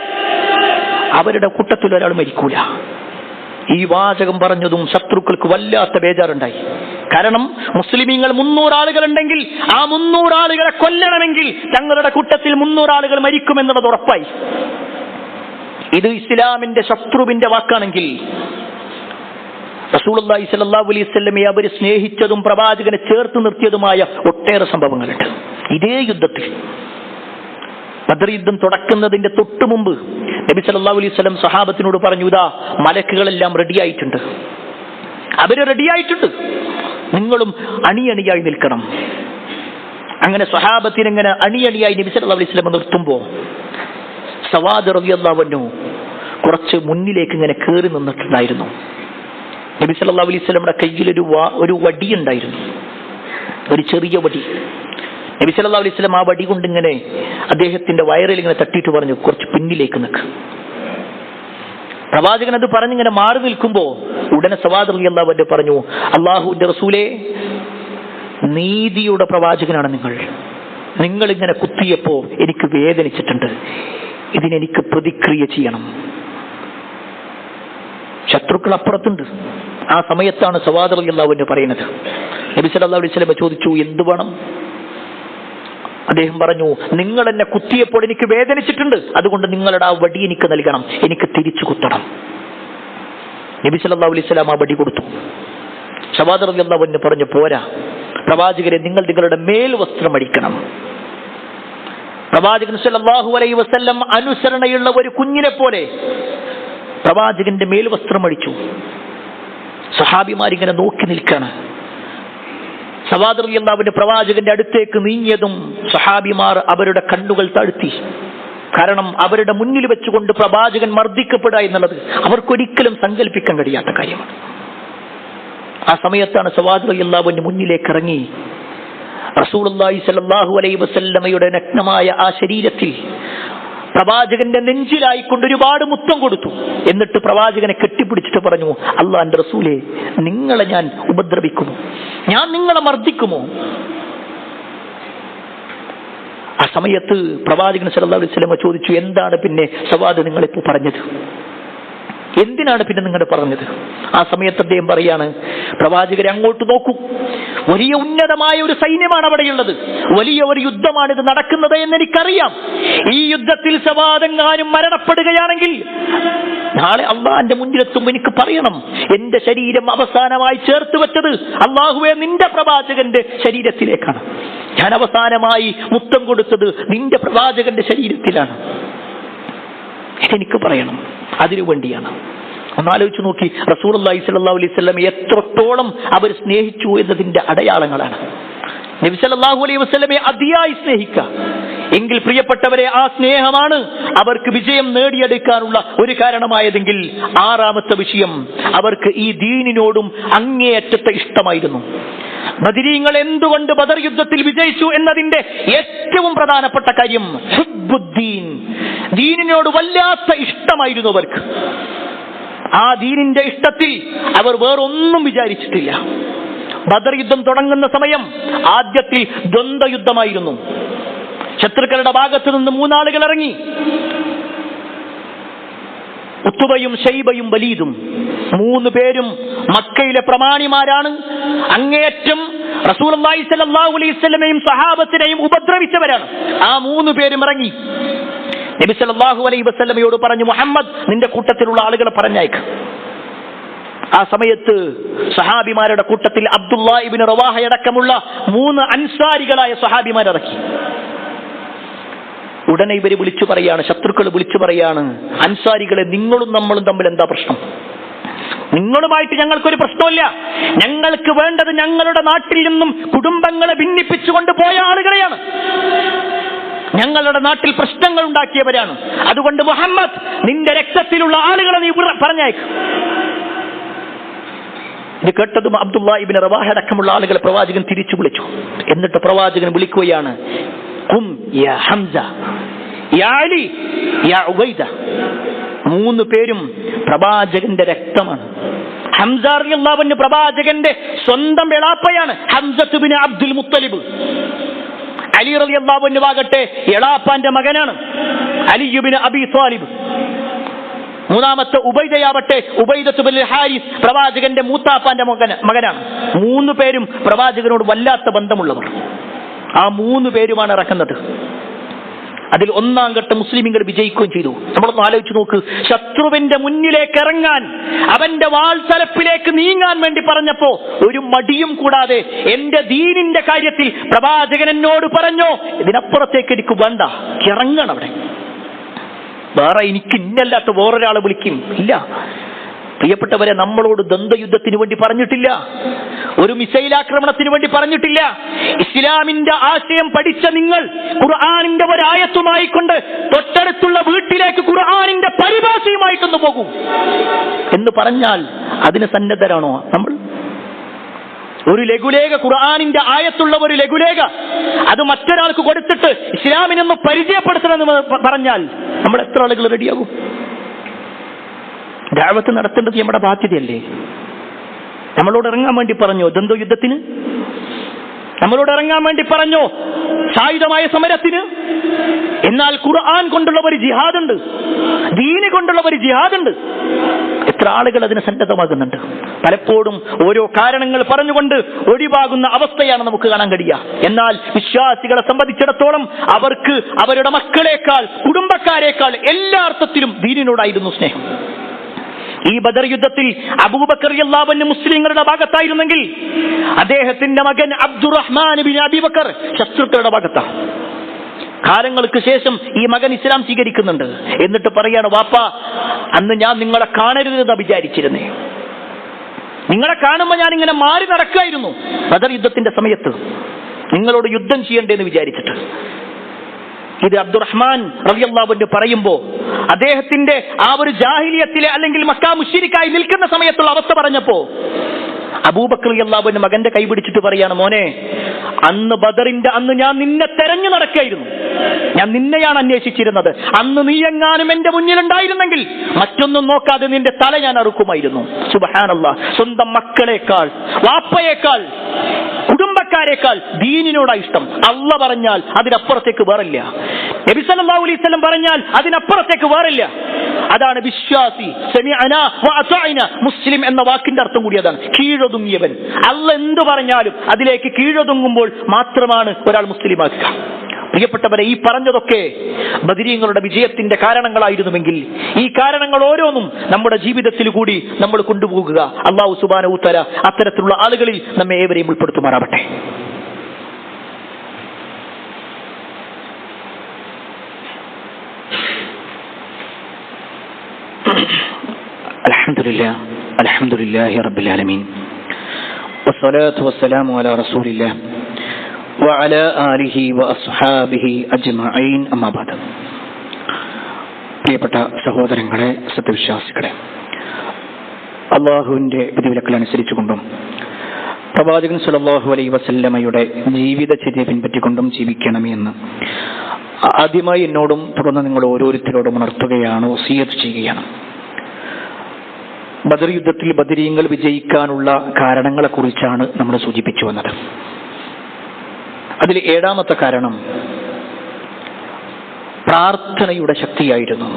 അവരുടെ കൂട്ടത്തിൽ ഒരാൾ മരിക്കൂല. ഈ വാചകം പറഞ്ഞതും ശത്രുക്കൾക്ക് വല്ലാത്ത ബേജാറുണ്ടായി. കാരണം മുസ്ലിമീങ്ങൾ 300 ആളുകളുണ്ടെങ്കിൽ ആ 300 ആളുകളെ കൊല്ലണമെങ്കിൽ തങ്ങളുടെ കൂട്ടത്തിൽ 300 ആളുകൾ മരിക്കുമെന്നുള്ളത് ഉറപ്പായി. ഇത് ഇസ്ലാമിന്റെ ശത്രുവിന്റെ വാക്കാണെങ്കിൽ റസൂലുള്ളാഹി സ്വല്ലല്ലാഹു അലൈഹി വസല്ലമയെ അവർ സ്നേഹിച്ചതും പ്രവാചകനെ ചേർത്ത് നിർത്തിയതുമായ ഒട്ടേറെ സംഭവങ്ങളുണ്ട്. ഇതേ യുദ്ധത്തിൽ ബദർ യുദ്ധം തുടക്കുന്നതിന്റെ തൊട്ടു മുമ്പ് നബി സല്ലല്ലാഹു അലൈഹി വസല്ലം സഹാബത്തിനോട് പറഞ്ഞു, ഇതാ മലക്കുകളെല്ലാം റെഡിയായിട്ടുണ്ട്, അവര് റെഡിയായിട്ടുണ്ട്, നിങ്ങളും അണിയണിയായി നിൽക്കണം. അങ്ങനെ സ്വഹാബത്തിനെങ്ങനെ അണിയണിയായി നബി സല്ലല്ലാഹു അലൈഹി വസല്ലം നിർത്തുമ്പോ സവാദ് റളിയല്ലാഹു അൻഹു കുറച്ച് മുന്നിലേക്ക് ഇങ്ങനെ കയറി നിന്നിട്ടുണ്ടായിരുന്നു. നബി സല്ലല്ലാഹു അലൈഹി വസല്ലമയുടെ കയ്യിൽ ഒരു വടി ഉണ്ടായിരുന്നു, ഒരു ചെറിയ വടി. നബി സല്ലല്ലാഹു അലൈഹി വസല്ലം ആ വടി കൊണ്ട് ഇങ്ങനെ അദ്ദേഹത്തിന്റെ വയറിൽ ഇങ്ങനെ തട്ടിയിട്ട് പറഞ്ഞു, കുറച്ച് പിന്നിലേക്ക് നിൽക്ക്. പ്രവാചകൻ അത് പറഞ്ഞിങ്ങനെ മാറി നിൽക്കുമ്പോ ഉടനെ സവാദ് റളിയല്ലാഹു അൻഹു പറഞ്ഞു, അല്ലാഹുവിന്റെ റസൂലേ, നീതിയുടെ പ്രവാചകനാണ് നിങ്ങൾ ഇങ്ങനെ കുത്തിയപ്പോ എനിക്ക് വേദനിച്ചിട്ടുണ്ട്, ഇതിനെനിക്ക് പ്രതിക്രിയ ചെയ്യണം. ശത്രുക്കൾ അപ്പുറത്തുണ്ട്. ആ സമയത്താണ് സവാദ് റളിയല്ലാഹു അൻഹു പറയുന്നത്. നബി സല്ലല്ലാഹു അലൈഹി വസല്ലം ചോദിച്ചു, എന്ത് വേണം? അദ്ദേഹം പറഞ്ഞു, നിങ്ങൾ എന്നെ കുത്തിയപ്പോൾ എനിക്ക് വേദനിച്ചിട്ടുണ്ട്, അതുകൊണ്ട് നിങ്ങളുടെ ആ വടി എനിക്ക് നൽകണം, എനിക്ക് തിരിച്ചു കുത്തണം. നബി സല്ലല്ലാഹു അലൈഹി വസല്ലം ആ വടി കൊടുത്തു. സവാദ് റളിയല്ലാഹു അൻഹു പറഞ്ഞു, പോരാ പ്രവാചകരെ, നിങ്ങൾ നിങ്ങളുടെ മേൽവസ്ത്രം അടിക്കണം. പ്രവാചകൻ സല്ലല്ലാഹു അലൈഹി വസല്ലം അനുസരണയുള്ള ഒരു കുഞ്ഞിനെ പോലെ പ്രവാചകന്റെ മേൽവസ്ത്രം അടിച്ചു. സഹാബിമാരിങ്ങനെ നോക്കി നിൽക്കാണ്. സവാദ് റളിയല്ലാഹു അൻഹു പ്രവാചകന്റെ അടുത്തേക്ക് നീങ്ങിയതും സഹാബിമാർ അവരുടെ കണ്ണുകൾ താഴ്ത്തി. കാരണം അവരുടെ മുന്നിൽ വെച്ചുകൊണ്ട് പ്രവാചകൻ മർദ്ദിക്കപ്പെടുക എന്നുള്ളത് അവർക്കൊരിക്കലും സങ്കല്പിക്കാൻ കഴിയാത്ത കാര്യമാണ്. ആ സമയത്താണ് സവാദ് റളിയല്ലാഹു അൻഹു മുന്നിലേക്ക് ഇറങ്ങി റസൂലുള്ളാഹി സ്വല്ലല്ലാഹു അലൈഹി വസല്ലമയുടെ നഗ്നമായ ആ ശരീരത്തിൽ പ്രവാചകന്റെ നെഞ്ചിലായിക്കൊണ്ട് ഒരുപാട് മുത്തം കൊടുത്തു. എന്നിട്ട് പ്രവാചകനെ കെട്ടിപ്പിടിച്ചിട്ട് പറഞ്ഞു, അല്ലാഹുവിന്റെ റസൂലേ, നിങ്ങളെ ഞാൻ ഉപദ്രവിക്കുമോ? ഞാൻ നിങ്ങളെ മർദ്ദിക്കുമോ? ആ സമയത്ത് പ്രവാചകൻ സല്ലല്ലാഹു അലൈഹി വസല്ലം ചോദിച്ചു, എന്താണ് പിന്നെ സവാദ് നിങ്ങളിപ്പോ പറഞ്ഞത്? എന്തിനാണ് പിന്നെ നിങ്ങൾ പറഞ്ഞത്? ആ സമയത്ത് അദ്ദേഹം പറയാണ്, പ്രവാചകരെ അങ്ങോട്ട് നോക്കൂ, വലിയ ഉന്നതമായ ഒരു സൈന്യമാണ് അവിടെയുള്ളത്, വലിയ ഒരു യുദ്ധമാണിത് നടക്കുന്നത് എന്ന് എനിക്കറിയാം. ഈ യുദ്ധത്തിൽ സവാദെങ്ങാനും മരണപ്പെടുകയാണെങ്കിൽ നാളെ അള്ളാന്റെ മുന്നിലെത്തുമ്പോൾ എനിക്ക് പറയണം, എന്റെ ശരീരം അവസാനമായി ചേർത്ത് വെച്ചത് അള്ളാഹുവേ നിന്റെ പ്രവാചകന്റെ ശരീരത്തിലേക്കാണ്, ഞാൻ അവസാനമായി മുത്തം കൊടുത്തത് നിന്റെ പ്രവാചകന്റെ ശരീരത്തിലാണ്, എനിക്ക് പറയണം, അതിനു വേണ്ടിയാണ്. ഒന്നാലോചിച്ച് നോക്കി, റസൂലുള്ളാഹി സ്വല്ലല്ലാഹു അലൈഹി വസല്ലം എത്രത്തോളം അവർ സ്നേഹിച്ചു എന്നതിന്റെ അടയാളങ്ങളാണ്. നബി സല്ലല്ലാഹു അലൈഹി വസല്ലമയെ അതിയായി സ്നേഹിക്കുക എങ്കിൽ പ്രിയപ്പെട്ടവരെ, ആ സ്നേഹമാണ് അവർക്ക് വിജയം നേടിയെടുക്കാനുള്ള ഒരു കാരണമായതെങ്കിൽ, ആറാമത്തെ വിഷയം, അവർക്ക് ഈ ദീനിനോടും അങ്ങേയറ്റത്തെ ഇഷ്ടമായിരുന്നു. ബദരീങ്ങൾ എന്തുകൊണ്ട് ബദർ യുദ്ധത്തിൽ വിജയിച്ചു എന്നതിന്റെ ഏറ്റവും പ്രധാനപ്പെട്ട കാര്യം ഹുബ്ബുദ്ദീൻ, ദീനിനോട് വല്ലാത്ത ഇഷ്ടമായിരുന്നു അവർക്ക്. ആ ദീനിന്റെ ഇഷ്ടത്തിൽ അവർ വേറൊന്നും വിചാരിച്ചിട്ടില്ല. ബദർ യുദ്ധം തുടങ്ങുന്ന സമയം ആദ്യത്തിൽ ദ്വന്ദ്വ യുദ്ധമായിരുന്നു. ശത്രുക്കളുടെ ഭാഗത്തു നിന്ന് 3 ആളുകൾ ഇറങ്ങി. ഉത്ബയും ഷൈബയും വലീദും 3 പേരും മക്കയിലെ പ്രമാണിമാരാണ്. അങ്ങേയറ്റം റസൂലുള്ളാഹി സ്വല്ലല്ലാഹു അലൈഹി വസല്ലമയും സഹാബത്തിനെയും ഉപദ്രവിച്ചവരാണ്. ആ 3 പേരും ഇറങ്ങി നബി സല്ലല്ലാഹു അലൈഹി വസല്ലമയോട് പറഞ്ഞു, മുഹമ്മദ് നിന്റെ കൂട്ടത്തിലുള്ള ആളുകളെ പറഞ്ഞയക്ക്. ആ സമയത്ത് സഹാബിമാരുടെ കൂട്ടത്തിൽ അബ്ദുല്ലാഹ് ഇബ്നു റവാഹ അടക്കമുള്ള 3 അൻസാരികളായ സഹാബിമാരിറക്കി. ഉടനെ ഇവര് വിളിച്ചു പറയാണ്, ശത്രുക്കൾ വിളിച്ചു പറയാണ്, അൻസാരികളെ, നിങ്ങളും നമ്മളും തമ്മിൽ എന്താ പ്രശ്നം? നിങ്ങളുമായിട്ട് ഞങ്ങൾക്കൊരു പ്രശ്നമില്ല. ഞങ്ങൾക്ക് വേണ്ടത് ഞങ്ങളുടെ നാട്ടിൽ നിന്നും കുടുംബങ്ങളെ ഭിന്നിപ്പിച്ചുകൊണ്ട് പോയ ആളുകളെയാണ്. ഞങ്ങളുടെ നാട്ടിൽ പ്രശ്നങ്ങൾ ഉണ്ടാക്കിയവരാണ്. അതുകൊണ്ട് മുഹമ്മദ് നിന്റെ രക്തത്തിലുള്ള ആളുകളെ നീ പറഞ്ഞയക്കും. ഇത് കേട്ടതും അബ്ദുല്ലാഹ് ഇബ്നു റവാഹ അടക്കമുള്ള ആളുകളെ പ്രവാചകൻ തിരിച്ചു വിളിച്ചു. എന്നിട്ട് പ്രവാചകൻ വിളിക്കുകയാണ്, ഖും യാ ഹംസ യാ അലി യാ ഉബൈദ. 3 പേരും പ്രവാചകന്റെ രക്തമാണ്. ഹംസ റളിയല്ലാഹു അൻഹു പ്രവാചകന്റെ സ്വന്തം എളാപ്പയാണ്, ഹംസത്ത് ഇബ്നു അബ്ദുൽ മുത്തലിബ്. അലി റളിയല്ലാഹു അൻഹു ആകട്ടെ എളാപ്പാന്റെ മകനാണ്, അലി ഇബ്നു അബി ത്വാലിബ്. 3ാമത്തെ ഉബൈദയാവട്ടെ ഉബൈദത്ത് ഇബ്നുൽ ഹാരിസ് പ്രവാചകന്റെ മൂത്താപ്പാന്റെ മകനാണ്. 3 പേരും പ്രവാചകനോട് വല്ലാത്ത ബന്ധമുള്ളവർ. ആ 3 പേരുമാണ് ഇറക്കുന്നത്. അതിൽ 1-ാം ഘട്ടം മുസ്ലിമീങ്ങൾ വിജയിക്കുകയും ചെയ്തു. നമ്മളൊന്ന് ആലോചിച്ച് നോക്ക്, ശത്രുവിന്റെ മുന്നിലേക്ക് ഇറങ്ങാൻ, അവന്റെ വാൾത്തലപ്പിലേക്ക് നീങ്ങാൻ വേണ്ടി പറഞ്ഞപ്പോ ഒരു മടിയും കൂടാതെ എന്റെ ദീനിന്റെ കാര്യത്തിൽ പ്രവാചകൻ എന്നോട് പറഞ്ഞോ, ഇതിനപ്പുറത്തേക്ക് എനിക്ക് വേണ്ട, ഇറങ്ങണം അവിടെ. വേറെ എനിക്ക് ഇന്നല്ലാത്ത വേറൊരാളെ വിളിക്കും ഇല്ല. പ്രിയപ്പെട്ടവരെ, നമ്മളോട് ദ്വന്ദ്വയുദ്ധത്തിന് വേണ്ടി പറഞ്ഞിട്ടില്ല, ഒരു മിസൈൽ ആക്രമണത്തിന് വേണ്ടി പറഞ്ഞിട്ടില്ല. ഇസ്ലാമിന്റെ ആശയം പഠിച്ച നിങ്ങൾ ഖുർആനിന്റെ ഒരായത്തുമായിക്കൊണ്ട് തൊട്ടടുത്തുള്ള വീട്ടിലേക്ക് ഖുർആനിന്റെ പരിഭാഷയുമായിട്ടൊന്ന് പോകൂ എന്ന് പറഞ്ഞാൽ അതിന് സന്നദ്ധരാണോ നമ്മൾ? ഒരു ലഘുലേഖ, ഖുർആനിന്റെ ആയത്തുള്ള ഒരു ലഘുലേഖ, അത് മറ്റൊരാൾക്ക് കൊടുത്തിട്ട് ഇസ്ലാമിനൊന്ന് പരിചയപ്പെടുത്തണമെന്ന് പറഞ്ഞാൽ നമ്മൾ എത്ര ആളുകൾ റെഡിയാകും? ദഅവത്ത് നടത്തേണ്ടത് നമ്മുടെ ബാധ്യതയല്ലേ? നമ്മളോട് ഇറങ്ങാൻ വേണ്ടി പറഞ്ഞോ ദ്വന്ദ്വയുദ്ധത്തിന്? നമ്മളോട് ഇറങ്ങാൻ വേണ്ടി പറഞ്ഞോ സായുധമായ സമരത്തിന്? എന്നാൽ ഖുർആൻ കൊണ്ടുള്ള ഒരു ജിഹാദുണ്ട്, ദീന് കൊണ്ടുള്ള ഒരു ജിഹാദുണ്ട്. എത്ര ആളുകൾ അതിന് സന്നദ്ധമാകുന്നുണ്ട്? പലപ്പോഴും ഓരോ കാരണങ്ങൾ പറഞ്ഞുകൊണ്ട് ഒഴിവാകുന്ന അവസ്ഥയാണ് നമുക്ക് കാണാൻ കഴിയുക. എന്നാൽ വിശ്വാസികളെ സംബന്ധിച്ചിടത്തോളം അവർക്ക് അവരുടെ മക്കളെക്കാൾ, കുടുംബക്കാരെക്കാൾ എല്ലാ അർത്ഥത്തിലും ദീനിനോടായിരുന്നു സ്നേഹം. ഈ ബദർ യുദ്ധത്തിൽ അബൂബക്കർ റളിയല്ലാഹു അൻഹു മുസ്ലിങ്ങളുടെ ഭാഗത്തായിരുന്നെങ്കിൽ അദ്ദേഹത്തിന്റെ മകൻ അബ്ദുറഹ്മാൻ ഇബ്നു അബീ ബക്കർ ശത്രുക്കളുടെ ഭാഗത്താണ്. കാലങ്ങൾക്ക് ശേഷം ഈ മകൻ ഇസ്ലാം സ്വീകരിക്കുന്നുണ്ട്. എന്നിട്ട് പറയാണ്, വാപ്പ, അന്ന് ഞാൻ നിങ്ങളെ കാണരുതെന്ന് വിചാരിച്ചിരുന്നേ, നിങ്ങളെ കാണുമ്പോൾ ഞാൻ ഇങ്ങനെ മാറി നടക്കായിരുന്നു ബദർ യുദ്ധത്തിന്റെ സമയത്ത്, നിങ്ങളോട് യുദ്ധം ചെയ്യണ്ടേന്ന് വിചാരിച്ചിട്ട്. ഇത് അബ്ദുറഹ്മാൻ റളിയല്ലാഹു അൻഹു പറയുമ്പോ അദ്ദേഹത്തിന്റെ ആ ഒരു ജാഹിലിയത്തിലെ അല്ലെങ്കിൽ മക്കാ മുശ്രിക്കായി നിൽക്കുന്ന സമയത്തുള്ള അവസ്ഥ പറഞ്ഞപ്പോ അബൂബക്കർ റളിയല്ലാഹു അൻഹു മകന്റെ കൈ പിടിച്ചിട്ട് പറയാണ്, മോനെ, അന്ന് ബദറിന്റെ അന്ന് ഞാൻ നിന്നെ തെരഞ്ഞു നടക്കായിരുന്നു, ഞാൻ നിന്നെയാണ് അന്വേഷിച്ചിരുന്നത്. അന്ന് നീ എങ്ങാനും എന്റെ മുന്നിലുണ്ടായിരുന്നെങ്കിൽ മറ്റൊന്നും നോക്കാതെ നിന്റെ തല ഞാൻ അറുക്കുമായിരുന്നു. സുബ്ഹാനല്ലാഹ്. സ്വന്തം മക്കളെക്കാൾ, വാപ്പയേക്കാൾ, കുടുംബക്കാരെക്കാൾ ദീനിനോടാ ഇഷ്ടം. അല്ല പറഞ്ഞാൽ അതിനപ്പുറത്തേക്ക് വേറില്ല. നബി സല്ലല്ലാഹു അലൈഹി വസല്ലം പറഞ്ഞാൽ അതിനപ്പുറത്തേക്ക് വേറില്ല. അതാണ് വിശ്വാസി. സമിഅനാ വഅതഅനാ. മുസ്ലിം എന്ന വാക്കിന്റെ അർത്ഥം കൂടി അതാണ്, കീഴൊതുങ്ങിയവൻ. അല്ല എന്ത് പറഞ്ഞാലും അതിലേക്ക് കീഴൊതുങ്ങുമ്പോൾ മാത്രമാണ് ഒരാൾ മുസ്ലിമാക്കുക. പ്രിയപ്പെട്ടവരെ, ഈ പറഞ്ഞതൊക്കെ ബദരീങ്ങളുടെ വിജയത്തിന്റെ കാരണങ്ങളായിരുന്നുവെങ്കിൽ ഈ കാരണങ്ങൾ ഓരോന്നും നമ്മുടെ ജീവിതത്തിൽ കൂടി നമ്മൾ കൊണ്ടുപോകുക. അല്ലാഹു സുബ്ഹാനഹു വ തആല അത്തരത്തിലുള്ള ആളുകളിൽ നമ്മെ ഏവരെയും ഉൾപ്പെടുത്തുമാറാവട്ടെ. അൽഹംദുലില്ലാഹി റബ്ബിൽ ആലമീൻ വസ്സലാത്തു വസ്സലാമു അലാ റസൂലില്ലാഹ് വഅലാ ആലിഹി വഅസ്ഹാബിഹി അജ്മഈൻ. അമ്മാ ബഅദ്. പ്രിയപ്പെട്ട സഹോദരങ്ങളെ, സത്യവിശ്വാസികളെ, അല്ലാഹുവിന്റെ വിധിവിലക്കുകൾ അനുസരിച്ചുകൊണ്ടും പ്രവാചകൻ സല്ലല്ലാഹു അലൈഹി വസല്ലമയുടെ ജീവിതചര്യ പിൻപറ്റിക്കൊണ്ടും ജീവിക്കണമേ എന്ന് ആദ്യമായി എന്നോടും തുടർന്ന് നിങ്ങൾ ഓരോരുത്തരോടും ഉണർത്തുകയാണ്, വസിയത്ത് ചെയ്യുകയാണ്. ബദർ യുദ്ധത്തിൽ ബദരീങ്ങൾ വിജയിക്കാനുള്ള കാരണങ്ങളെ കുറിച്ചാണ് നമ്മൾ സൂചിപ്പിച്ചു വന്നത്. അതിൽ 7ാമത്തെ കാരണം പ്രാർത്ഥനയുടെ ശക്തിയായിരുന്നു.